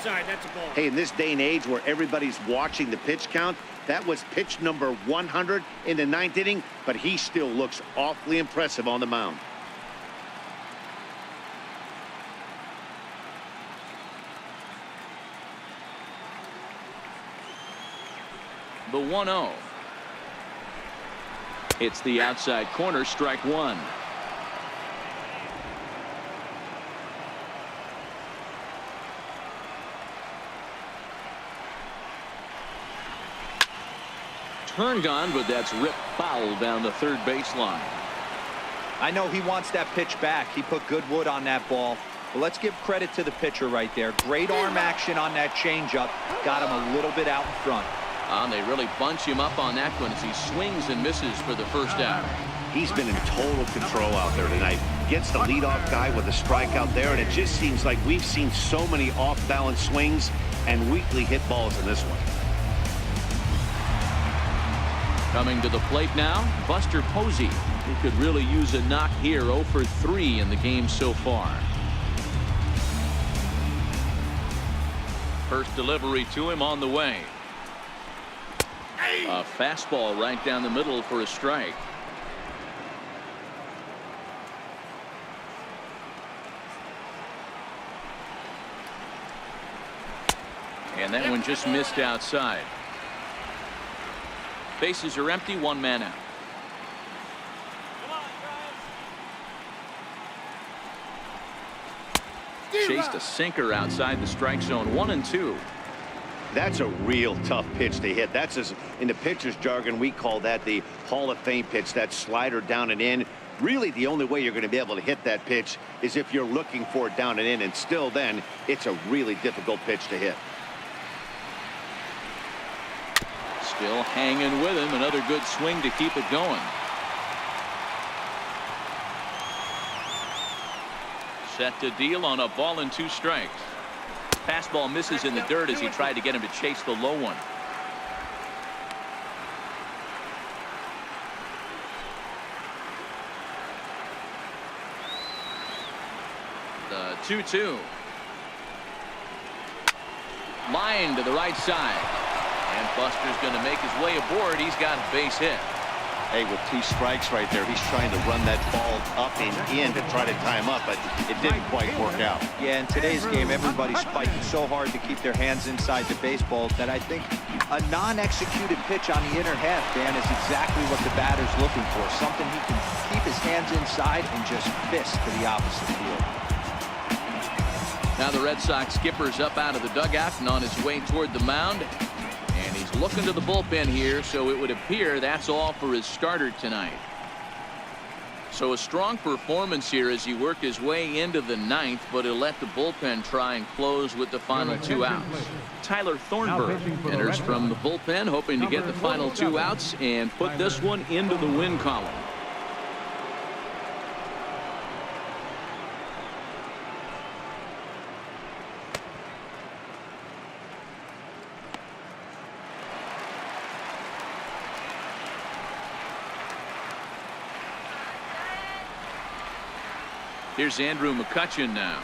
Hey, in this day and age where everybody's watching the pitch count, that was pitch number 100 in the 9th inning, but he still looks awfully impressive on the mound. The 1-0. It's the outside corner, strike 1. Turned on, but that's ripped foul down the third baseline. I know he wants that pitch back. He put good wood on that ball. But let's give credit to the pitcher right there. Great arm action on that changeup. Got him a little bit out in front. And they really bunch him up on that one as he swings and misses for the first out. He's been in total control out there tonight. Gets the leadoff guy with a strikeout there, and it just seems like we've seen so many off-balance swings and weakly hit balls in this one. Coming to the plate now, Buster Posey. He could really use a knock here. 0 for 3 in the game so far. First delivery to him on the way. A fastball right down the middle for a strike. And that one just missed outside. Bases are empty, 1 man out. Chased a sinker outside the strike zone. 1-2. That's a real tough pitch to hit. That's, as in the pitcher's jargon, we call that the Hall of Fame pitch. That slider down and in. Really, the only way you're going to be able to hit that pitch is if you're looking for it down and in, and still then it's a really difficult pitch to hit. Still hanging with him. Another good swing to keep it going. Set to deal on a ball and 2 strikes. Fastball misses in the dirt as he tried to get him to chase the low one. The 2-2. Line to the right side. And Buster's going to make his way aboard. He's got a base hit. Hey, with 2 strikes right there, he's trying to run that ball up and in to try to tie him up, but it didn't quite work out. Yeah, in today's game, everybody's fighting so hard to keep their hands inside the baseball that I think a non-executed pitch on the inner half, Dan, is exactly what the batter's looking for. Something he can keep his hands inside and just fist to the opposite field. Now the Red Sox skipper's up out of the dugout and on his way toward the mound. And he's looking to the bullpen here, so it would appear that's all for his starter tonight. So a strong performance here as he worked his way into the 9th, but he'll let the bullpen try and close with the final 2 outs. Tyler Thornburg enters from the bullpen, hoping to get the final 2 outs and put this one into the win column. Here's Andrew McCutchen now.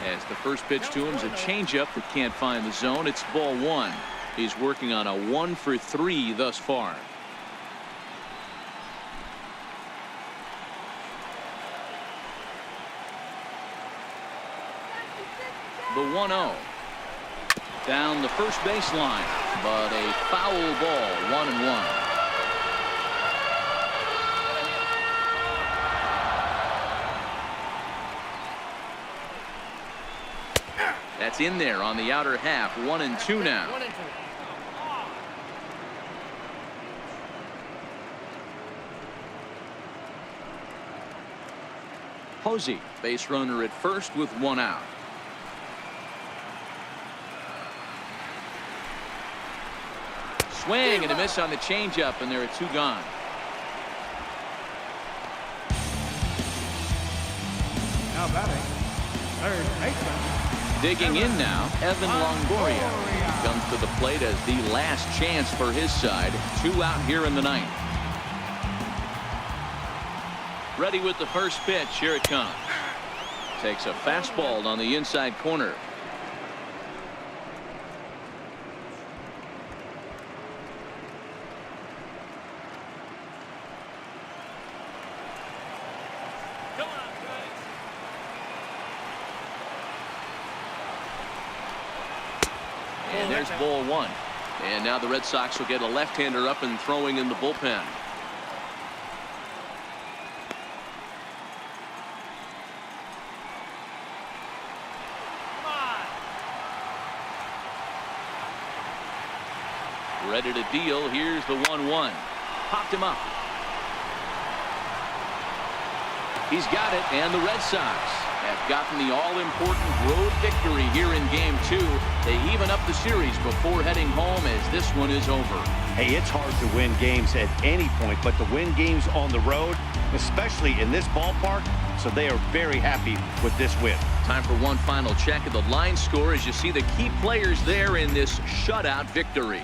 As the first pitch to him is a changeup that can't find the zone. It's ball 1. He's working on a 1 for 3 thus far. The 1-0. Down the first baseline, but a foul ball. 1-1. That's in there on the outer half. 1-2 now. Posey, base runner at first with 1 out. Swing and a miss on the changeup, and there are 2 gone. Now batting, third baseman. Digging in now, Evan Longoria comes to the plate as the last chance for his side. 2 out here in the 9th. Ready with the first pitch. Here it comes. Takes a fastball on the inside corner. And there's ball 1. And now the Red Sox will get a left-hander up and throwing in the bullpen. Ready to deal. Here's the 1-1. Popped him up. He's got it, and the Red Sox have gotten the all-important road victory here in Game 2. They even up the series before heading home as this one is over. Hey, it's hard to win games at any point, but to win games on the road, especially in this ballpark, so they are very happy with this win. Time for one final check of the line score as you see the key players there in this shutout victory.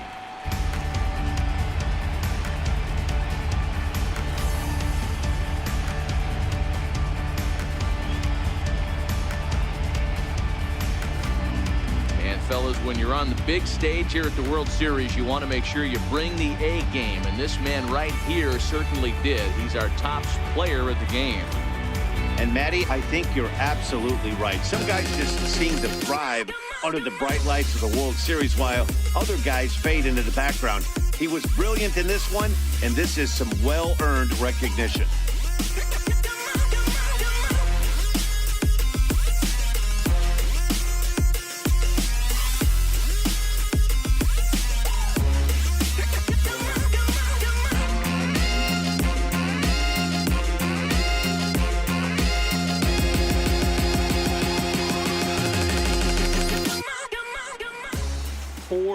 Fellas, when you're on the big stage here at the World Series, you want to make sure you bring the A game, and this man right here certainly did. He's our top player at the game. And Matty, I think you're absolutely right. Some guys just seem to thrive under the bright lights of the World Series while other guys fade into the background. He was brilliant in this one, and this is some well-earned recognition.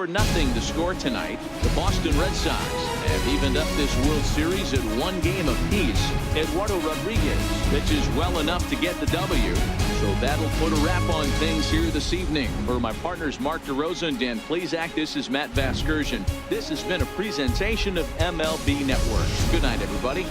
Nothing to score tonight. The Boston Red Sox have evened up this World Series at 1 game apiece. Eduardo Rodriguez pitches well enough to get the W, so that'll put a wrap on things here this evening. For my partners Mark DeRosa and Dan Plesac, this is Matt Vasgersian. This has been a presentation of MLB Networks. Good night, everybody.